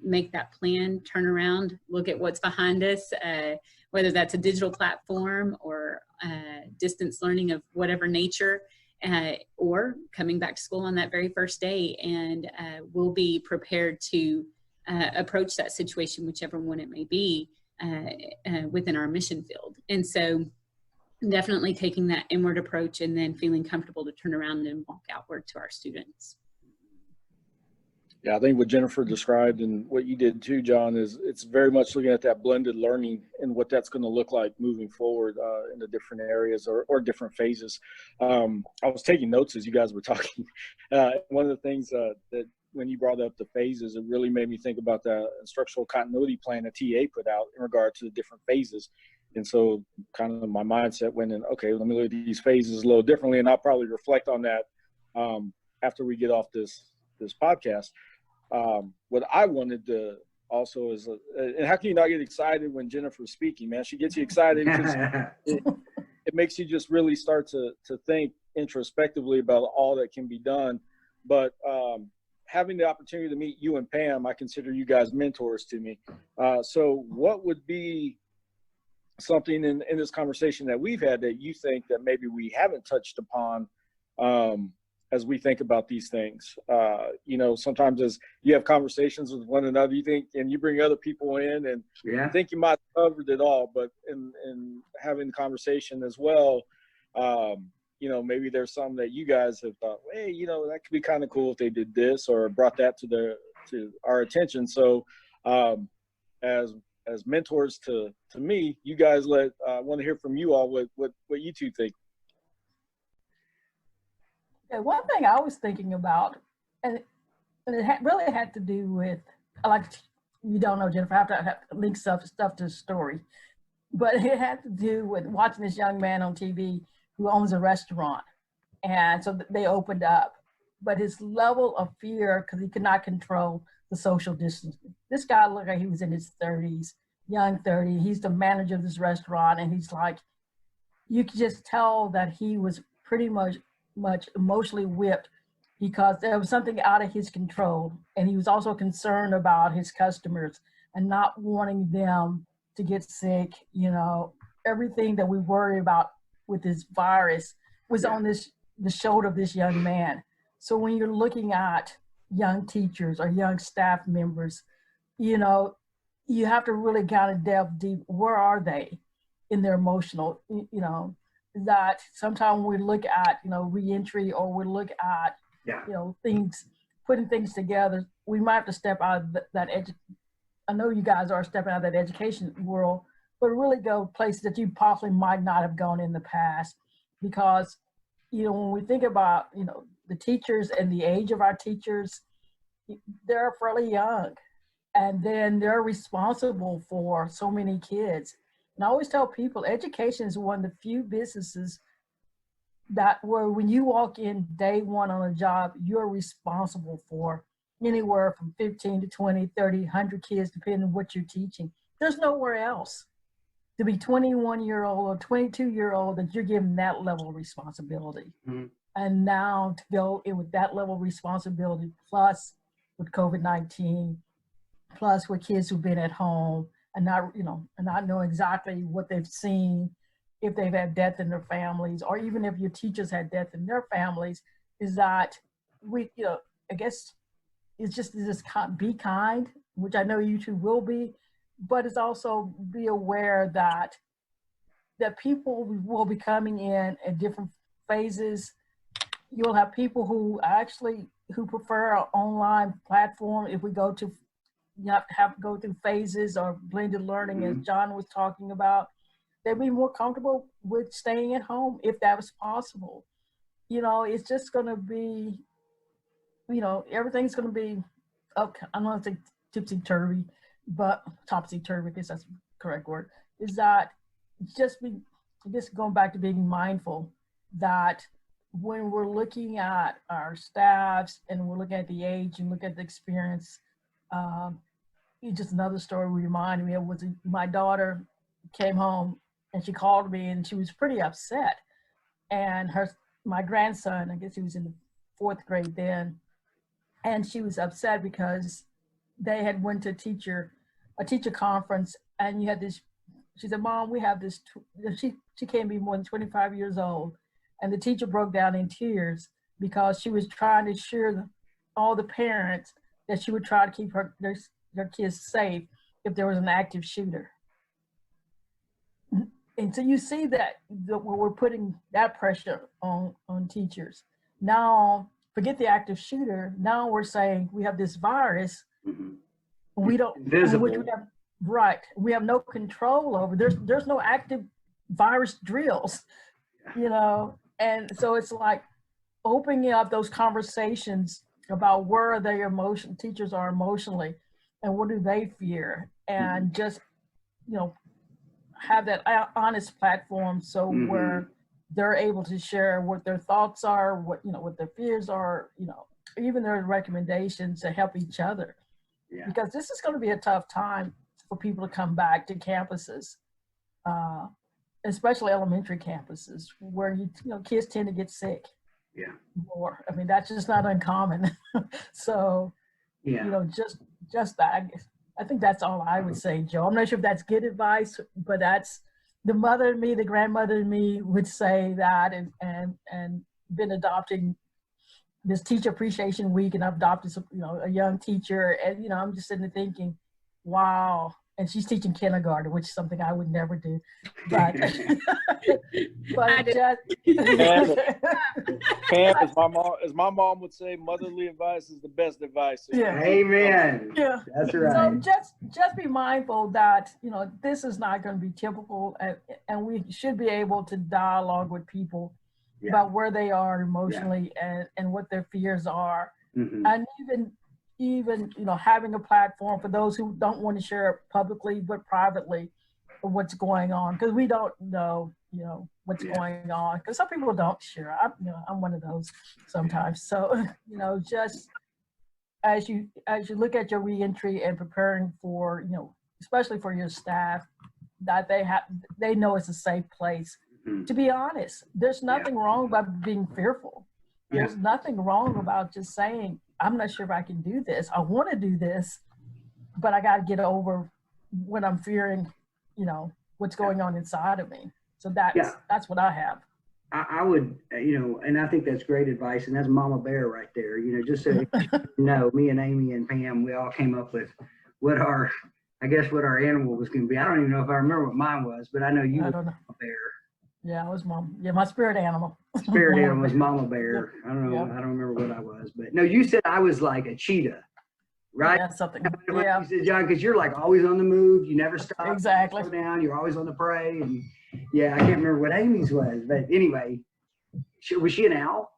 make that plan, turn around, look at what's behind us, whether that's a digital platform or distance learning of whatever nature, or coming back to school on that very first day. And we'll be prepared to approach that situation, whichever one it may be, within our mission field. And so definitely taking that inward approach, and then feeling comfortable to turn around and walk outward to our students. Yeah, I think what Jennifer described and what you did too, John, is it's very much looking at that blended learning and what that's going to look like moving forward in the different areas or different phases. I was taking notes as you guys were talking. One of the things that when you brought up the phases, it really made me think about the instructional continuity plan that TA put out in regard to the different phases. And so kind of my mindset went in, okay, let me look at these phases a little differently, and I'll probably reflect on that after we get off this podcast. What I wanted to also is, and how can you not get excited when Jennifer's speaking, man? She gets you excited because it makes you just really start to think introspectively about all that can be done. But having the opportunity to meet you and Pam, I consider you guys mentors to me. So what would be something in this conversation that we've had that you think that maybe we haven't touched upon as we think about these things? Sometimes as you have conversations with one another, you think, and you bring other people in, and you think you might have covered it all, but in having the conversation as well, maybe there's some that you guys have thought, hey, that could be kind of cool if they did this, or brought that to to our attention. So as mentors to me, you guys I want to hear from you all what you two think. Yeah, one thing I was thinking about, and it really had to do with, like, you don't know, Jennifer, I have to link stuff to the story, but it had to do with watching this young man on TV who owns a restaurant. And so they opened up, but his level of fear, because he could not control the social distancing. This guy looked like he was in his 30s, young 30. He's the manager of this restaurant, and he's like, you could just tell that he was pretty much emotionally whipped because there was something out of his control. And he was also concerned about his customers and not wanting them to get sick. You know, everything that we worry about with this virus was on the shoulder of this young man. So when you're looking at young teachers or young staff members, you know, you have to really kind of delve deep. Where are they in their emotional, you know, that sometimes we look at, you know, reentry, or we look at, you know, things, putting things together, we might have to step out of that I know you guys are stepping out of that education world, but really go places that you possibly might not have gone in the past. Because, you know, when we think about, you know, the teachers and the age of our teachers, they're fairly young, and then they're responsible for so many kids. And I always tell people, education is one of the few businesses that where when you walk in day one on a job, you're responsible for anywhere from 15 to 20, 30, 100 kids, depending on what you're teaching. There's nowhere else to be 21-year-old or 22-year-old that you're given that level of responsibility. Mm-hmm. And now to go in with that level of responsibility, plus with COVID-19, plus with kids who've been at home and not, you know, and not know exactly what they've seen, if they've had death in their families, or even if your teachers had death in their families, is that we, you know, I guess it's just be kind, which I know you two will be, but it's also be aware that people will be coming in at different phases. You'll have people who prefer an online platform. If we go to, you have to go through phases or blended learning, as John was talking about, they'd be more comfortable with staying at home if that was possible. You know, it's just going to be, you know, everything's going to be, okay, I'm not going to say tipsy-turvy, but topsy-turvy, I guess that's the correct word, is that just going back to being mindful that when we're looking at our staffs and we're looking at the age and look at the experience, just another story reminded me of was my daughter came home and she called me and she was pretty upset. And my grandson, I guess he was in the 4th grade then, and she was upset because they had went to a teacher conference, and you had this, she said, Mom, we have this, she can't be more than 25 years old. And the teacher broke down in tears because she was trying to assure all the parents that she would try to keep their kids safe if there was an active shooter. And so you see that we're putting that pressure on teachers. Now, forget the active shooter. Now we're saying we have this virus. Mm-hmm. We don't, which we have, right. We have no control over. There's no active virus drills, you know? And so it's like opening up those conversations about where their teachers are emotionally and what do they fear, and just, you know, have that honest platform so where they're able to share what their thoughts are, what, you know, what their fears are, you know, even their recommendations to help each other. Yeah. Because this is going to be a tough time for people to come back to campuses, especially elementary campuses where you know kids tend to get sick. Yeah. More. I mean, that's just not uncommon. So, yeah. You know, just that. I think that's all I would say, Joe. I'm not sure if that's good advice, but that's the mother in me, the grandmother in me would say that, and been adopting this Teacher Appreciation Week, and I've adopted, you know, a young teacher, and, you know, I'm just sitting there thinking, wow, and she's teaching kindergarten, which is something I would never do. But I did. Pam, as my mom would say, motherly advice is the best advice. Yeah. Amen. Yeah. That's So right. just be mindful that, you know, this is not going to be typical, and we should be able to dialogue with people Yeah. about where they are emotionally and what their fears are. Mhm. And even, you know, having a platform for those who don't want to share it publicly, but privately, of what's going on, because we don't know, you know, what's going on, because some people don't share. I'm one of those sometimes. So, you know, just as you look at your reentry and preparing for, you know, especially for your staff, that they know it's a safe place. Mhm. To be honest, there's nothing wrong about being fearful. Yeah. There's nothing wrong about just saying, I'm not sure if I can do this. I want to do this, but I got to get over what I'm fearing, you know, what's going on inside of me. So that's what I have. I would, you know, and I think that's great advice, and that's Mama Bear right there. You know, just so you know, me and Amy and Pam, we all came up with what our animal was going to be. I don't even know if I remember what mine was, but I know you were don't know. Mama Bear. Yeah, it was Mom. Yeah, my spirit animal. Spirit animal was Mama Bear. I don't know. Yeah. I don't remember what I was, but no, you said I was like a cheetah, right? Yeah, something. What Yeah, you said, John, because you're like always on the move. You never stop. exactly. Slow down. You're always on the prey. And yeah, I can't remember what Amy's was, but anyway, was she an owl?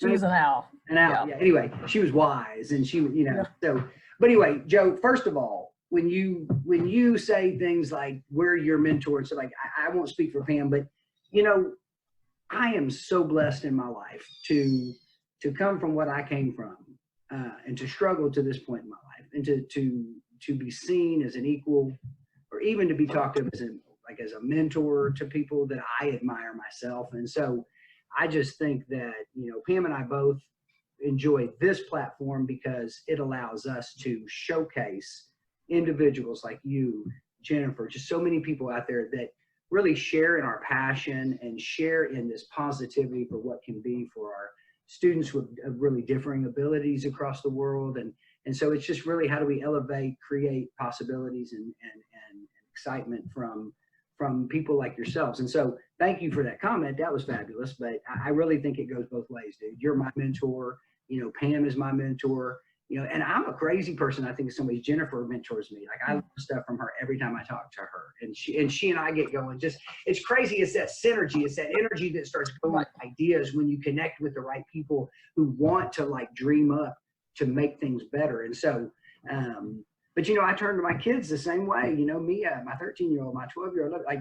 She was an owl. An owl. Yeah. Anyway, she was wise, and she, you know. Yeah. So, but anyway, Joe. First of all, when you say things like we're your mentors, so like I won't speak for Pam, but you know, I am so blessed in my life to come from what I came from, and to struggle to this point in my life, and to be seen as an equal, or even to be talked of as a mentor to people that I admire myself. And so I just think that, you know, Pam and I both enjoy this platform because it allows us to showcase individuals like you, Jennifer, just so many people out there that really share in our passion and share in this positivity for what can be for our students with really differing abilities across the world. And so it's just really, how do we elevate, create possibilities and excitement from people like yourselves. And so thank you for that comment. That was fabulous. But I really think it goes both ways, dude. You're my mentor. You know, Pam is my mentor. You know, and I'm a crazy person. I think if somebody's Jennifer mentors me. Like, I learn stuff from her every time I talk to her, and she and I get going. Just, it's crazy. It's that synergy. It's that energy that starts going with ideas when you connect with the right people who want to like dream up to make things better. And so, but you know, I turn to my kids the same way. You know, Mia, my 13-year-old, my 12-year-old, like,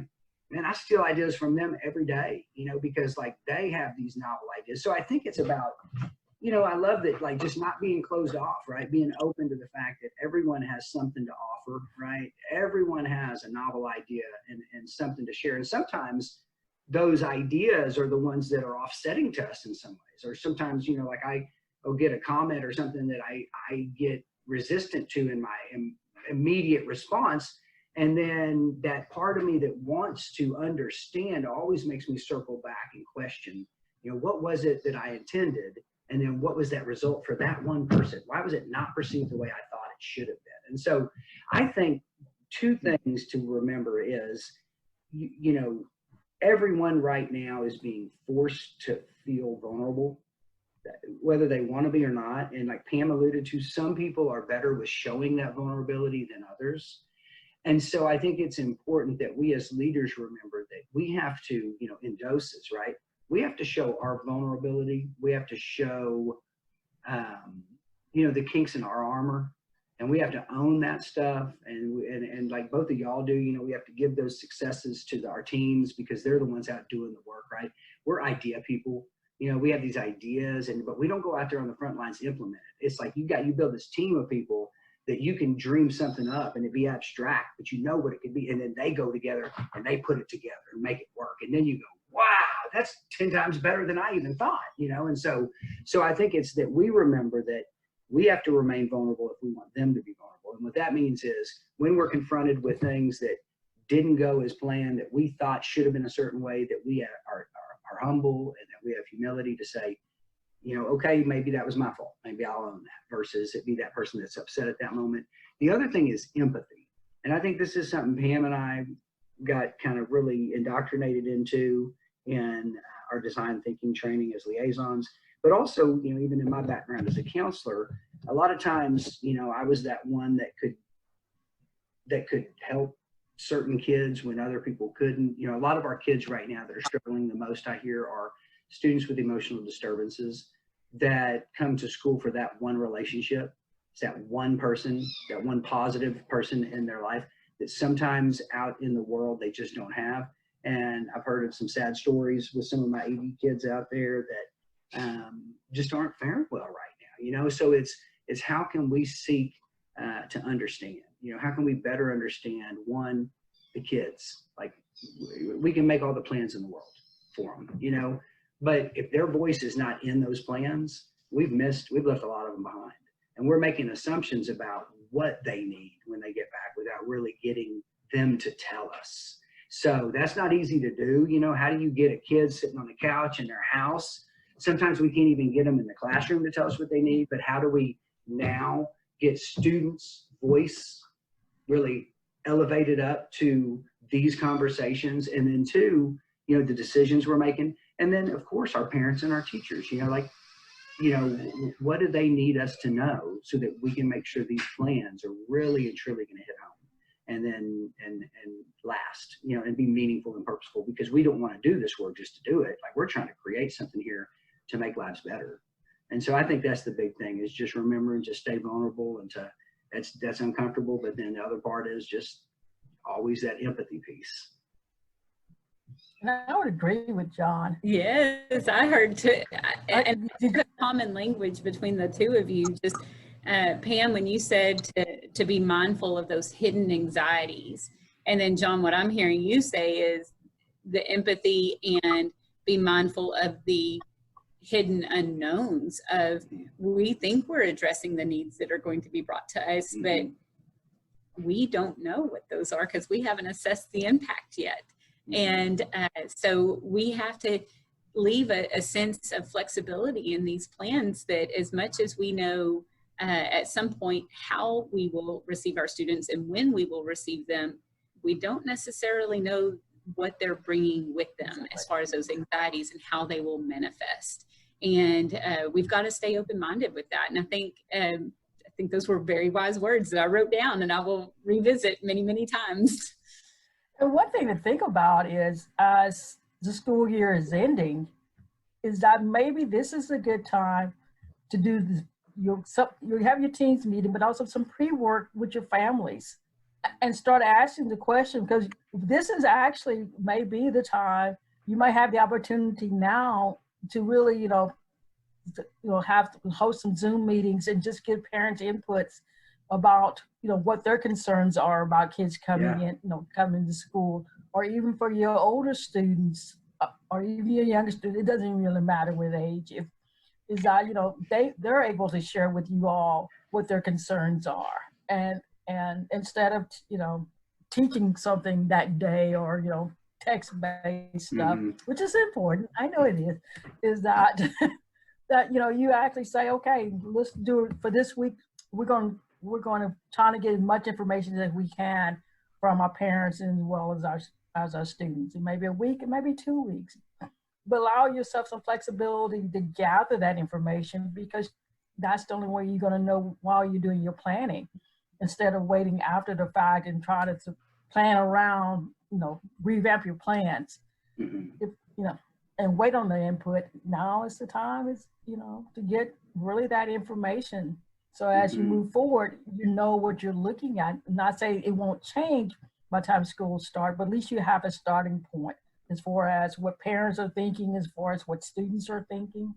man, I steal ideas from them every day. You know, because like they have these novel ideas. So I think it's about, you know, I love that, like, just not being closed off, right? Being open to the fact that everyone has something to offer, right? Everyone has a novel idea and something to share. And sometimes those ideas are the ones that are offsetting to us in some ways. Or sometimes, you know, like I'll get a comment or something that I get resistant to in my immediate response. And then that part of me that wants to understand always makes me circle back and question, you know, what was it that I intended? And then what was that result for that one person? Why was it not perceived the way I thought it should have been? And so I think two things to remember is, you know, everyone right now is being forced to feel vulnerable, whether they want to be or not. And like Pam alluded to, some people are better with showing that vulnerability than others. And so I think it's important that we as leaders remember that we have to, you know, in doses, right? We have to show our vulnerability. We have to show, you know, the kinks in our armor, and we have to own that stuff. And like both of y'all do, you know, we have to give those successes to our teams because they're the ones out doing the work, right? We're idea people. You know, we have these ideas, but we don't go out there on the front lines to implement it. It's like you build this team of people that you can dream something up and it be abstract, but you know what it could be. And then they go together and they put it together and make it work. And then you go, wow, that's 10 times better than I even thought, you know? And so I think it's that we remember that we have to remain vulnerable if we want them to be vulnerable. And what that means is when we're confronted with things that didn't go as planned, that we thought should have been a certain way, that we are humble and that we have humility to say, you know, okay, maybe that was my fault. Maybe I'll own that, versus it be that person that's upset at that moment. The other thing is empathy. And I think this is something Pam and I got kind of really indoctrinated into in our design thinking training as liaisons, but also, you know, even in my background as a counselor, a lot of times, you know, I was that one that could help certain kids when other people couldn't. You know, a lot of our kids right now that are struggling the most, I hear, are students with emotional disturbances that come to school for that one relationship. It's that one person, that one positive person in their life that sometimes out in the world they just don't have. And I've heard of some sad stories with some of my AD kids out there that just aren't faring well right now, you know? So it's how can we seek to understand, you know, how can we better understand, one, the kids? Like, we can make all the plans in the world for them, you know, but if their voice is not in those plans, we've left a lot of them behind. And we're making assumptions about what they need when they get back without really getting them to tell us. So that's not easy to do. You know, how do you get a kid sitting on the couch in their house? Sometimes we can't even get them in the classroom to tell us what they need, but how do we now get students' voice really elevated up to these conversations? And then two, you know, the decisions we're making. And then of course our parents and our teachers, you know, like, you know, what do they need us to know so that we can make sure these plans are really and truly going to hit home and then and last, you know, and be meaningful and purposeful, because we don't want to do this work just to do it. Like, we're trying to create something here to make lives better. And so I think that's the big thing, is just remembering to stay vulnerable, and to that's uncomfortable, but then the other part is just always that empathy piece. And I would agree with John. Yes, I heard too. And the common language between the two of you, just Pam, when you said to be mindful of those hidden anxieties, and then John, what I'm hearing you say is the empathy and be mindful of the hidden unknowns of, we think we're addressing the needs that are going to be brought to us, but we don't know what those are because we haven't assessed the impact yet. And so we have to leave a sense of flexibility in these plans, that as much as we know at some point how we will receive our students and when we will receive them, we don't necessarily know what they're bringing with them as far as those anxieties and how they will manifest. And we've got to stay open-minded with that. And I think those were very wise words that I wrote down, and I will revisit many, many times. And one thing to think about is, as the school year is ending, is that maybe this is a good time to do this. You'll have your teams meeting, but also some pre-work with your families, and start asking the question, because this is actually maybe the time you might have the opportunity now to really, have to host some Zoom meetings and just give parents inputs about, what their concerns are about kids coming in, coming to school, or even for your older students, or even your younger students. It doesn't really matter with age. Is that, they're able to share with you all what their concerns are. And instead of, teaching something that day, or, text-based stuff, which is important, I know it is that, that, you actually say, okay, let's do it for this week. We're going to try to get as much information as we can from our parents as well as our students. It may be a week, it may be 2 weeks, but allow yourself some flexibility to gather that information, because that's the only way you're going to know while you're doing your planning, instead of waiting after the fact and trying to plan around, revamp your plans. And wait on the input. Now is the time, to get really that information. So as you move forward, you know what you're looking at. Not saying it won't change by the time schools start, but at least you have a starting point as far as what parents are thinking, as far as what students are thinking.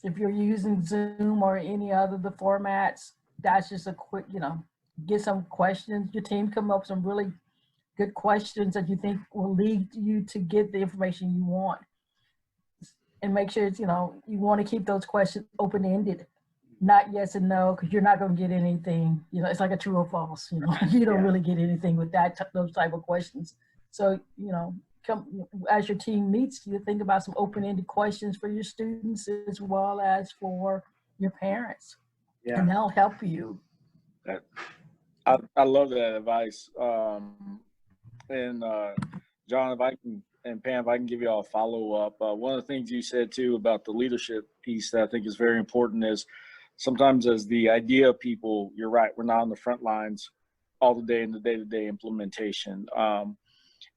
If you're using Zoom or any other of the formats, that's just a quick, get some questions. Your team come up with some really good questions that you think will lead you to get the information you want. And make sure it's, you want to keep those questions open-ended, not yes and no, because you're not going to get anything. It's like a true or false. You don't really get anything with those type of questions. So, as your team meets, you think about some open-ended questions for your students as well as for your parents, and they'll help you. I love that advice. And John, if I can, and Pam, if I can give you all a follow up, one of the things you said too about the leadership piece that I think is very important is sometimes as the idea people, you're right, we're not on the front lines all the day in the day-to-day implementation.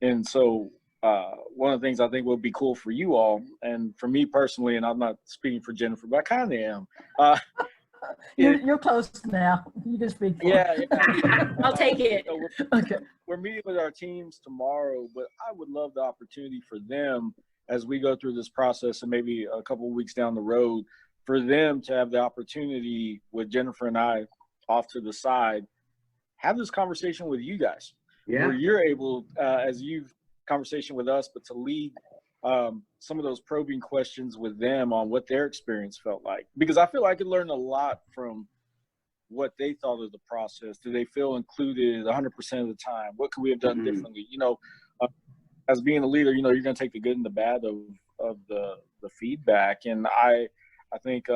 And so one of the things I think would be cool for you all, and for me personally, and I'm not speaking for Jennifer, but I kind of am. You're close now. You can speak for Yeah. I'll take it. You know, Okay. we're meeting with our teams tomorrow, but I would love the opportunity for them as we go through this process and maybe a couple of weeks down the road for them to have the opportunity with Jennifer and I off to the side, have this conversation with you guys. Yeah. Where you're able, as you've conversation with us, but to lead some of those probing questions with them on what their experience felt like. Because I feel I could learn a lot from what they thought of the process. Do they feel included 100% of the time? What could we have done differently? You know, as being a leader, you know, you're going to take the good and the bad of the feedback. And I think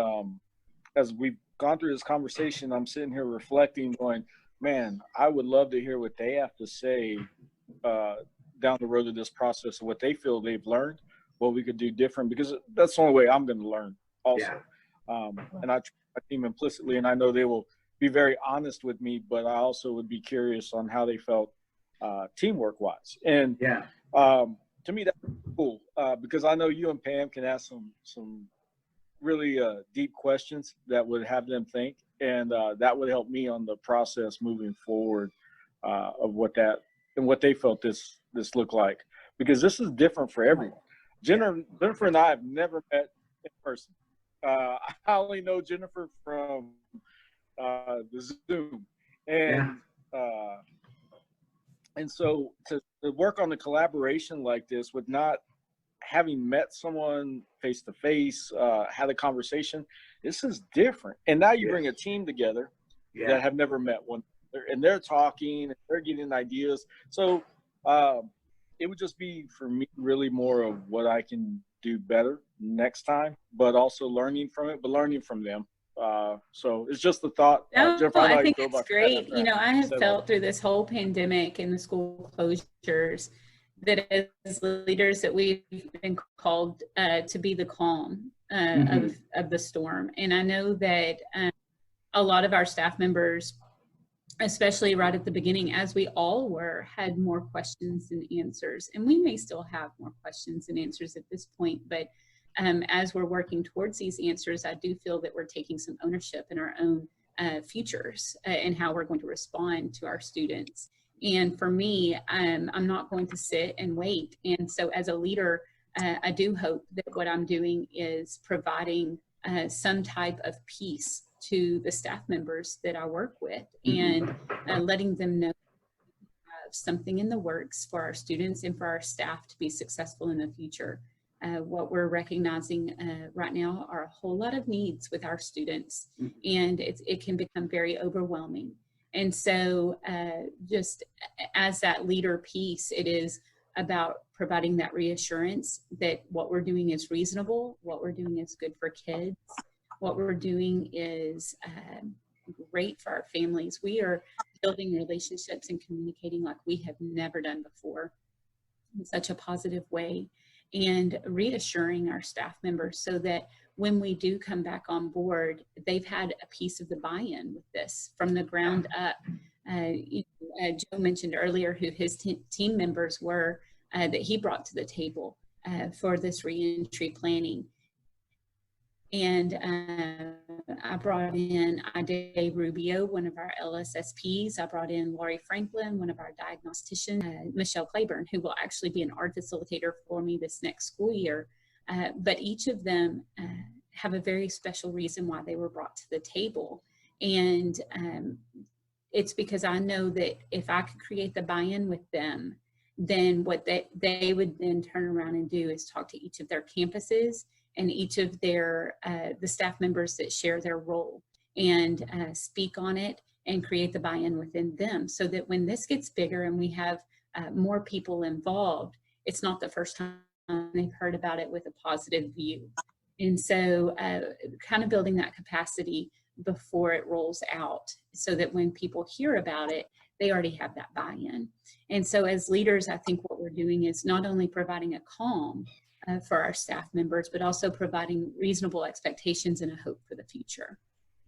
as we've gone through this conversation, I'm sitting here reflecting, going, man, I would love to hear what they have to say down the road of this process and what they feel they've learned, what we could do different, because that's the only way I'm going to learn also. Yeah. And I trust my team implicitly, and I know they will be very honest with me, but I also would be curious on how they felt teamwork wise. And to me, that's cool because I know you and Pam can ask some really deep questions that would have them think, and that would help me on the process moving forward of what that and what they felt this looked like, because this is different for everyone. Jennifer and I have never met in person. I only know Jennifer from the Zoom, and so to work on the collaboration like this with not having met someone face to face, had a conversation, this is different. And now you bring a team together that have never met one another, and they're talking, and they're getting ideas. So it would just be for me really more of what I can do better next time, but also learning from it, but learning from them. So it's just the thought. Jennifer, I think it's great. You know, I have felt through this whole pandemic and the school closures that as leaders that we've been called to be the calm of the storm. And I know that a lot of our staff members, especially right at the beginning, as we all were, had more questions than answers. And we may still have more questions and answers at this point, but as we're working towards these answers, I do feel that we're taking some ownership in our own futures and how we're going to respond to our students. And for me, I'm not going to sit and wait. And so as a leader, I do hope that what I'm doing is providing some type of peace to the staff members that I work with, and letting them know we have something in the works for our students and for our staff to be successful in the future. What we're recognizing right now are a whole lot of needs with our students, and it can become very overwhelming. And so just as that leader piece, it is about providing that reassurance that what we're doing is reasonable, what we're doing is good for kids, what we're doing is great for our families. We are building relationships and communicating like we have never done before in such a positive way, and reassuring our staff members so that when we do come back on board, they've had a piece of the buy-in with this from the ground up. Joe mentioned earlier who his team members were that he brought to the table for this reentry planning. And I brought in Ade Rubio, one of our LSSPs. I brought in Laurie Franklin, one of our diagnosticians, Michelle Claiborne, who will actually be an art facilitator for me this next school year. But each of them have a very special reason why they were brought to the table. And it's because I know that if I could create the buy-in with them, then what they would then turn around and do is talk to each of their campuses and each of their the staff members that share their role, and speak on it and create the buy-in within them, so that when this gets bigger and we have more people involved, it's not the first time they've heard about it with a positive view. And so kind of building that capacity before it rolls out, so that when people hear about it, they already have that buy-in. And so as leaders, I think what we're doing is not only providing a calm for our staff members, but also providing reasonable expectations and a hope for the future.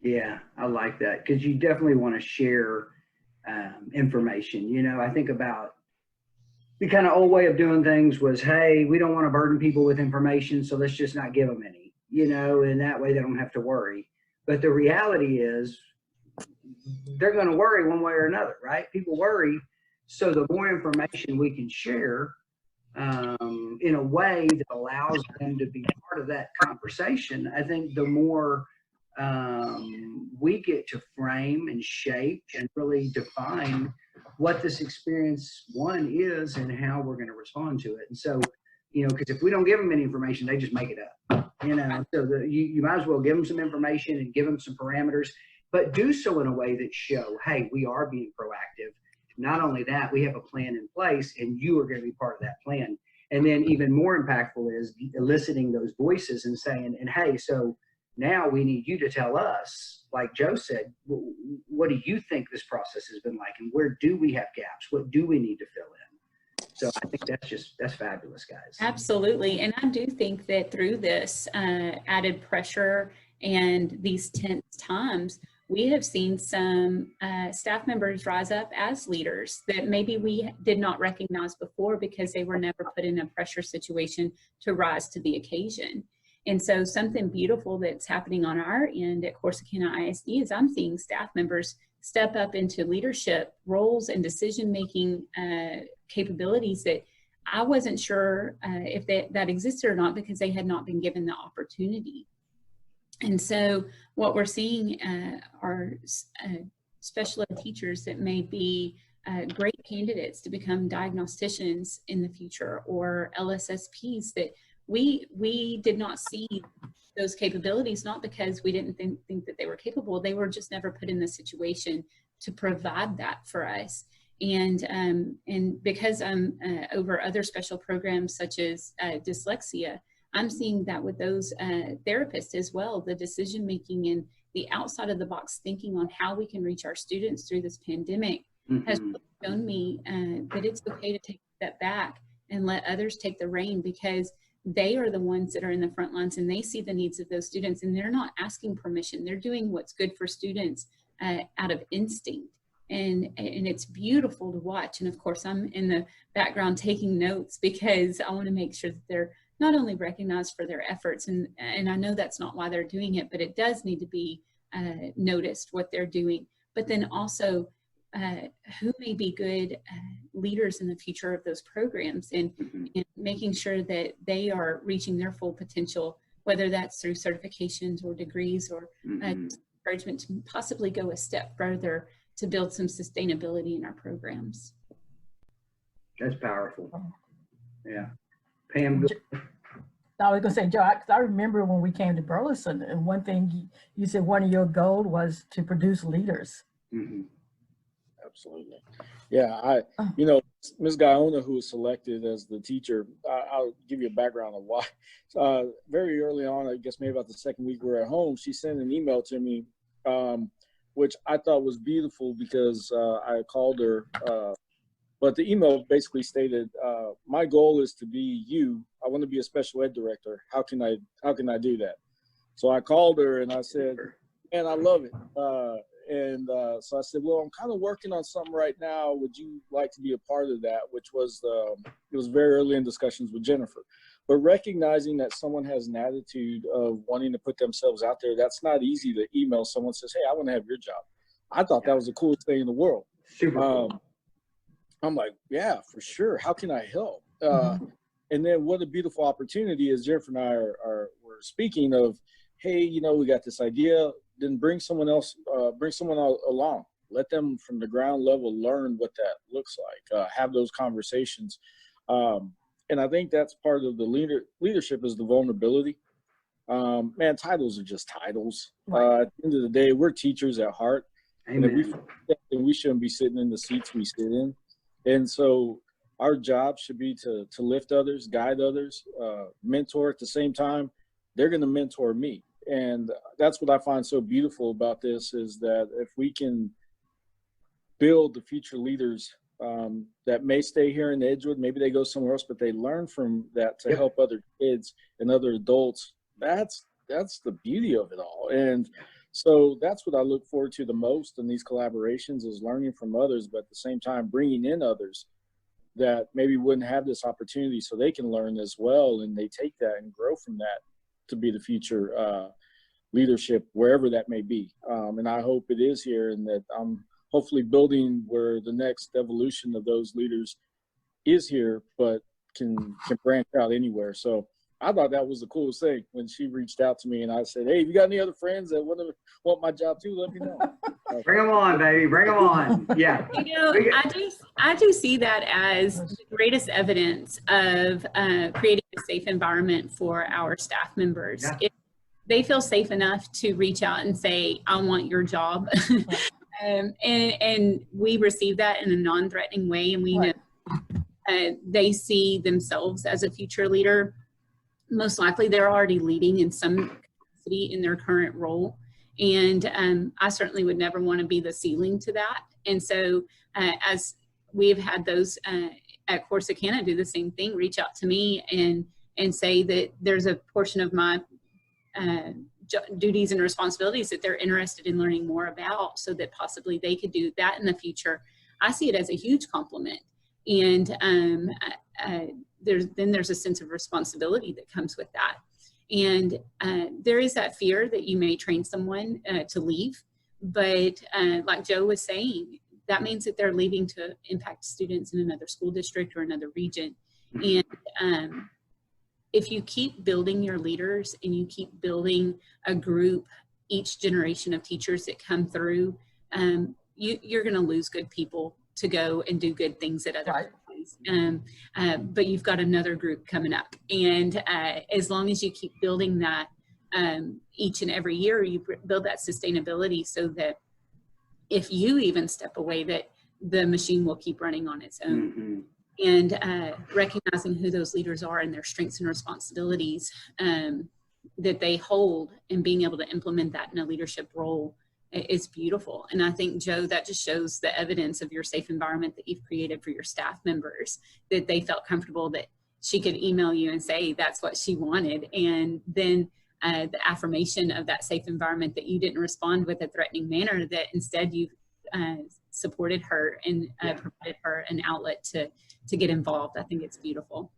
Yeah, I like that, because you definitely want to share information. You know, I think about the kind of old way of doing things was, hey, we don't want to burden people with information, so let's just not give them any, you know, and that way they don't have to worry. But the reality is they're going to worry one way or another, right? People worry. So the more information we can share in a way that allows them to be part of that conversation, I think the more we get to frame and shape and really define what this experience one is and how we're going to respond to it. And so, you know, because if we don't give them any information, they just make it up, you know. So you might as well give them some information and give them some parameters, but do so in a way that show, hey, we are being proactive. Not only that, we have a plan in place and you are going to be part of that plan. And then even more impactful is eliciting those voices and saying, and hey, so now we need you to tell us, like Joe said, what do you think this process has been like, and where do we have gaps? What do we need to fill in? So I think that's fabulous, guys. Absolutely. And I do think that through this added pressure and these tense times, we have seen some staff members rise up as leaders that maybe we did not recognize before because they were never put in a pressure situation to rise to the occasion. And so something beautiful that's happening on our end at Corsicana ISD is I'm seeing staff members step up into leadership roles and decision-making capabilities that I wasn't sure if that existed or not, because they had not been given the opportunity. And so what we're seeing are special ed teachers that may be great candidates to become diagnosticians in the future, or LSSPs that we did not see those capabilities, not because we didn't think that they were capable. They were just never put in the situation to provide that for us. And because I'm over other special programs such as dyslexia, I'm seeing that with those therapists as well, the decision making and the outside of the box thinking on how we can reach our students through this pandemic has really shown me that it's okay to take a step back and let others take the reign, because they are the ones that are in the front lines and they see the needs of those students, and they're not asking permission. They're doing what's good for students out of instinct. And it's beautiful to watch. And of course, I'm in the background taking notes because I want to make sure that they're not only recognized for their efforts, and I know that's not why they're doing it, but it does need to be noticed what they're doing. But then also who may be good leaders in the future of those programs, and making sure that they are reaching their full potential, whether that's through certifications or degrees or encouragement to possibly go a step further to build some sustainability in our programs. That's powerful. Yeah. Pam, go. I was going to say, Joe, because I remember when we came to Burleson, and one thing you said one of your goals was to produce leaders. Absolutely. Yeah, you know, Ms. Guyona, who was selected as the teacher, I'll give you a background of why. Very early on, I guess maybe about the second week we were at home, she sent an email to me, which I thought was beautiful because I called her. But the email basically stated, my goal is to be you. I want to be a special ed director. How can I do that? So I called her and I said, man, I love it. So I said, well, I'm kind of working on something right now. Would you like to be a part of that? Which was, it was very early in discussions with Jennifer. But recognizing that someone has an attitude of wanting to put themselves out there, that's not easy to email someone says, hey, I want to have your job. I thought that was the coolest thing in the world. Super cool. I'm like, yeah, for sure. How can I help? And then what a beautiful opportunity is Jennifer and I we're speaking of, hey, you know, we got this idea, then bring someone else, bring someone along. Let them from the ground level learn what that looks like, have those conversations. And I think that's part of the leadership is the vulnerability. Man, titles are just titles. At the end of the day, we're teachers at heart. Amen. And we shouldn't be sitting in the seats we sit in. And so our job should be to lift others, guide others, mentor. At the same time, they're going to mentor me. And that's what I find so beautiful about this, is that if we can build the future leaders that may stay here in Edgewood, maybe they go somewhere else, but they learn from that to help other kids and other adults. That's the beauty of it all. And so that's what I look forward to the most in these collaborations, is learning from others, but at the same time bringing in others that maybe wouldn't have this opportunity, so they can learn as well, and they take that and grow from that to be the future leadership wherever that may be. And I hope it is here, and that I'm hopefully building where the next evolution of those leaders is here, but can branch out anywhere. So I thought that was the coolest thing when she reached out to me, and I said, "Hey, if you got any other friends that want my job too, let me know." Bring them on, baby. Bring them on. Yeah. You know, I do see that as the greatest evidence of creating a safe environment for our staff members. Yeah. If they feel safe enough to reach out and say, "I want your job," and we receive that in a non-threatening way, and we know they see themselves as a future leader. Most likely they're already leading in some capacity in their current role. And I certainly would never want to be the ceiling to that. And so as we've had those at Corsicana do the same thing, reach out to me and say that there's a portion of my duties and responsibilities that they're interested in learning more about, so that possibly they could do that in the future. I see it as a huge compliment. And there's a sense of responsibility that comes with that. And there is that fear that you may train someone to leave, but like Joe was saying, that means that they're leaving to impact students in another school district or another region. And if you keep building your leaders and you keep building a group, each generation of teachers that come through, you're going to lose good people to go and do good things at other places. But you've got another group coming up. And as long as you keep building that each and every year, you build that sustainability, so that if you even step away, that the machine will keep running on its own. Mm-hmm. And recognizing who those leaders are and their strengths and responsibilities that they hold, and being able to implement that in a leadership role is beautiful. And I think, Joe, that just shows the evidence of your safe environment that you've created for your staff members, that they felt comfortable that she could email you and say that's what she wanted. And then the affirmation of that safe environment, that you didn't respond with a threatening manner, that instead you supported her and provided her an outlet to get involved. I think it's beautiful.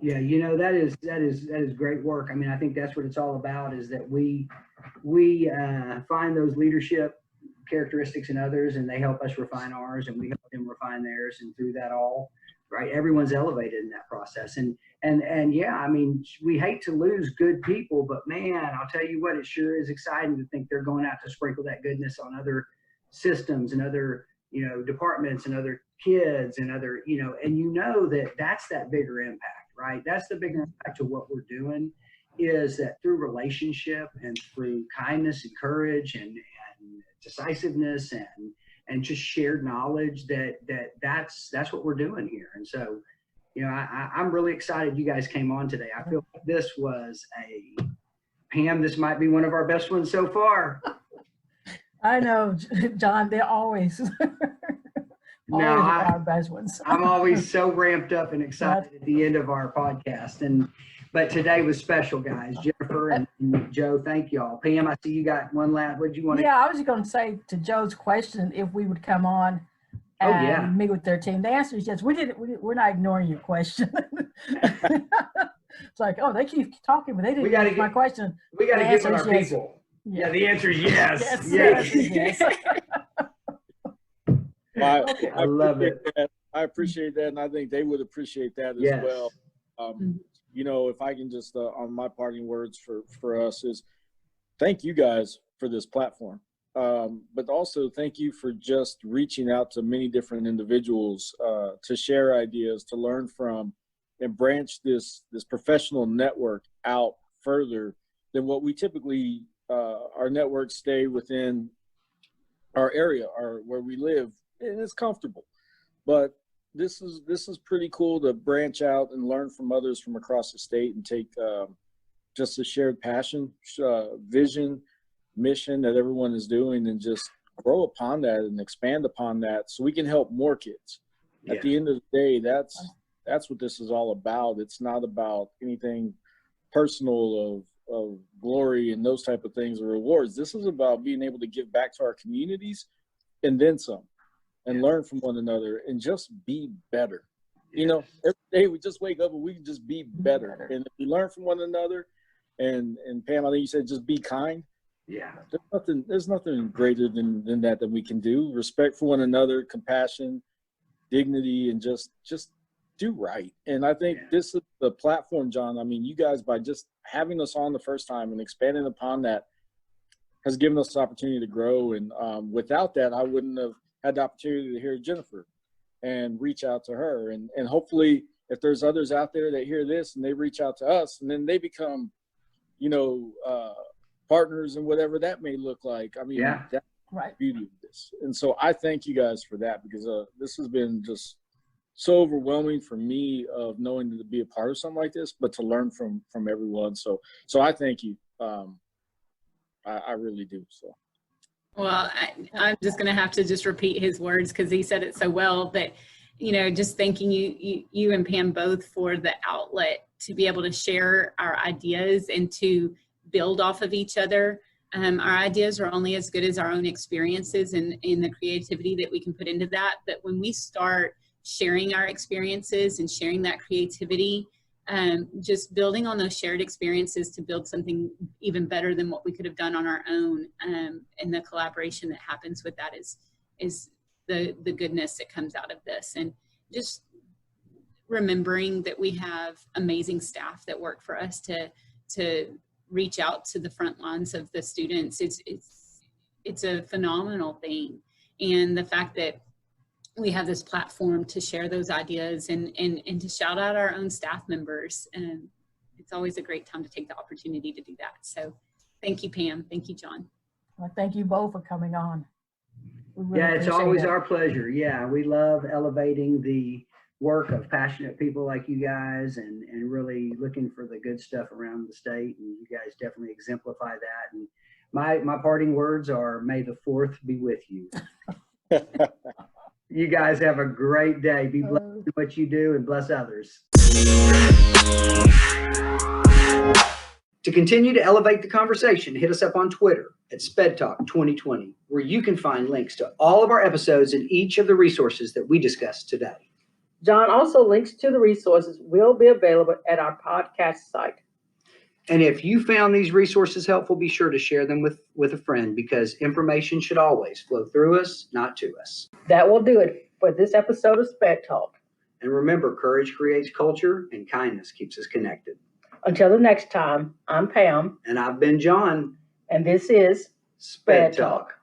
Yeah, you know, that is great work. I mean, I think that's what it's all about, is that we find those leadership characteristics in others, and they help us refine ours, and we help them refine theirs, and through that all, right, everyone's elevated in that process. And yeah, I mean, we hate to lose good people, but man, I'll tell you what, it sure is exciting to think they're going out to sprinkle that goodness on other systems and other, you know, departments and other kids and other, you know, and you know that that's that bigger impact, right? That's the bigger impact of what we're doing, is that through relationship and through kindness and courage and decisiveness and just shared knowledge, that's what we're doing here. And so, you know, I'm really excited you guys came on today. I feel like this was Pam, this might be one of our best ones so far. I know, John, they're always, our best ones. I'm always so ramped up and excited at the end of our podcast. But today was special, guys. Jennifer and Joe, thank y'all. Pam, I see you got one last. What do you want to? Yeah, I was just going to say to Joe's question, if we would come on and meet with their team. The answer is yes. We're not ignoring your question. It's like, oh, they keep talking, but they didn't answer my question. We got to get with our people. Yeah, the answer is yes. Yes. I love it. I appreciate that, and I think they would appreciate that as well. You know, if I can just, on my parting words for us is, thank you guys for this platform. But also thank you for just reaching out to many different individuals to share ideas, to learn from, and branch this professional network out further than what we typically, our networks stay within our area or where we live, and it's comfortable. But this is pretty cool to branch out and learn from others from across the state and take just a shared passion, vision, mission that everyone is doing, and just grow upon that and expand upon that so we can help more kids. Yeah. At the end of the day, that's what this is all about. It's not about anything personal of glory and those type of things or rewards. This is about being able to give back to our communities and then some, and learn from one another and just be better. You know, every day we just wake up and we can just be better. And if we learn from one another, and Pam, I think you said just be kind. Yeah. There's nothing greater than that we can do. Respect for one another, compassion, dignity, and just do right. And I think this is the platform, John. I mean, you guys, by just having us on the first time and expanding upon that, has given us the opportunity to grow. And without that, I wouldn't have had the opportunity to hear Jennifer and reach out to her. And hopefully, if there's others out there that hear this and they reach out to us, and then they become, partners and whatever that may look like. I mean, that's the beauty of this. And so I thank you guys for that, because this has been just so overwhelming for me of knowing to be a part of something like this, but to learn from everyone. So I thank you. I really do. So. Well, I'm just going to have to just repeat his words, because he said it so well, that, just thanking you and Pam both for the outlet to be able to share our ideas and to build off of each other. Our ideas are only as good as our own experiences and the creativity that we can put into that. But when we start sharing our experiences and sharing that creativity, just building on those shared experiences to build something even better than what we could have done on our own, and the collaboration that happens with that is the goodness that comes out of this. And just remembering that we have amazing staff that work for us to reach out to the front lines of the students. It's a phenomenal thing. And the fact that we have this platform to share those ideas and to shout out our own staff members. And it's always a great time to take the opportunity to do that. So thank you, Pam. Thank you, John. Well, thank you both for coming on. Really It's always it. our pleasure. Yeah, we love elevating the work of passionate people like you guys, and really looking for the good stuff around the state. And you guys definitely exemplify that. And my parting words are, may the 4th be with you. You guys have a great day. Be blessed in what you do and bless others. To continue to elevate the conversation, hit us up on Twitter at SPEDTalk 2020, where you can find links to all of our episodes and each of the resources that we discussed today. John, also links to the resources will be available at our podcast site. And if you found these resources helpful, be sure to share them with a friend, because information should always flow through us, not to us. That will do it for this episode of SPED Talk. And remember, courage creates culture and kindness keeps us connected. Until the next time, I'm Pam. And I've been John. And this is SPED Talk.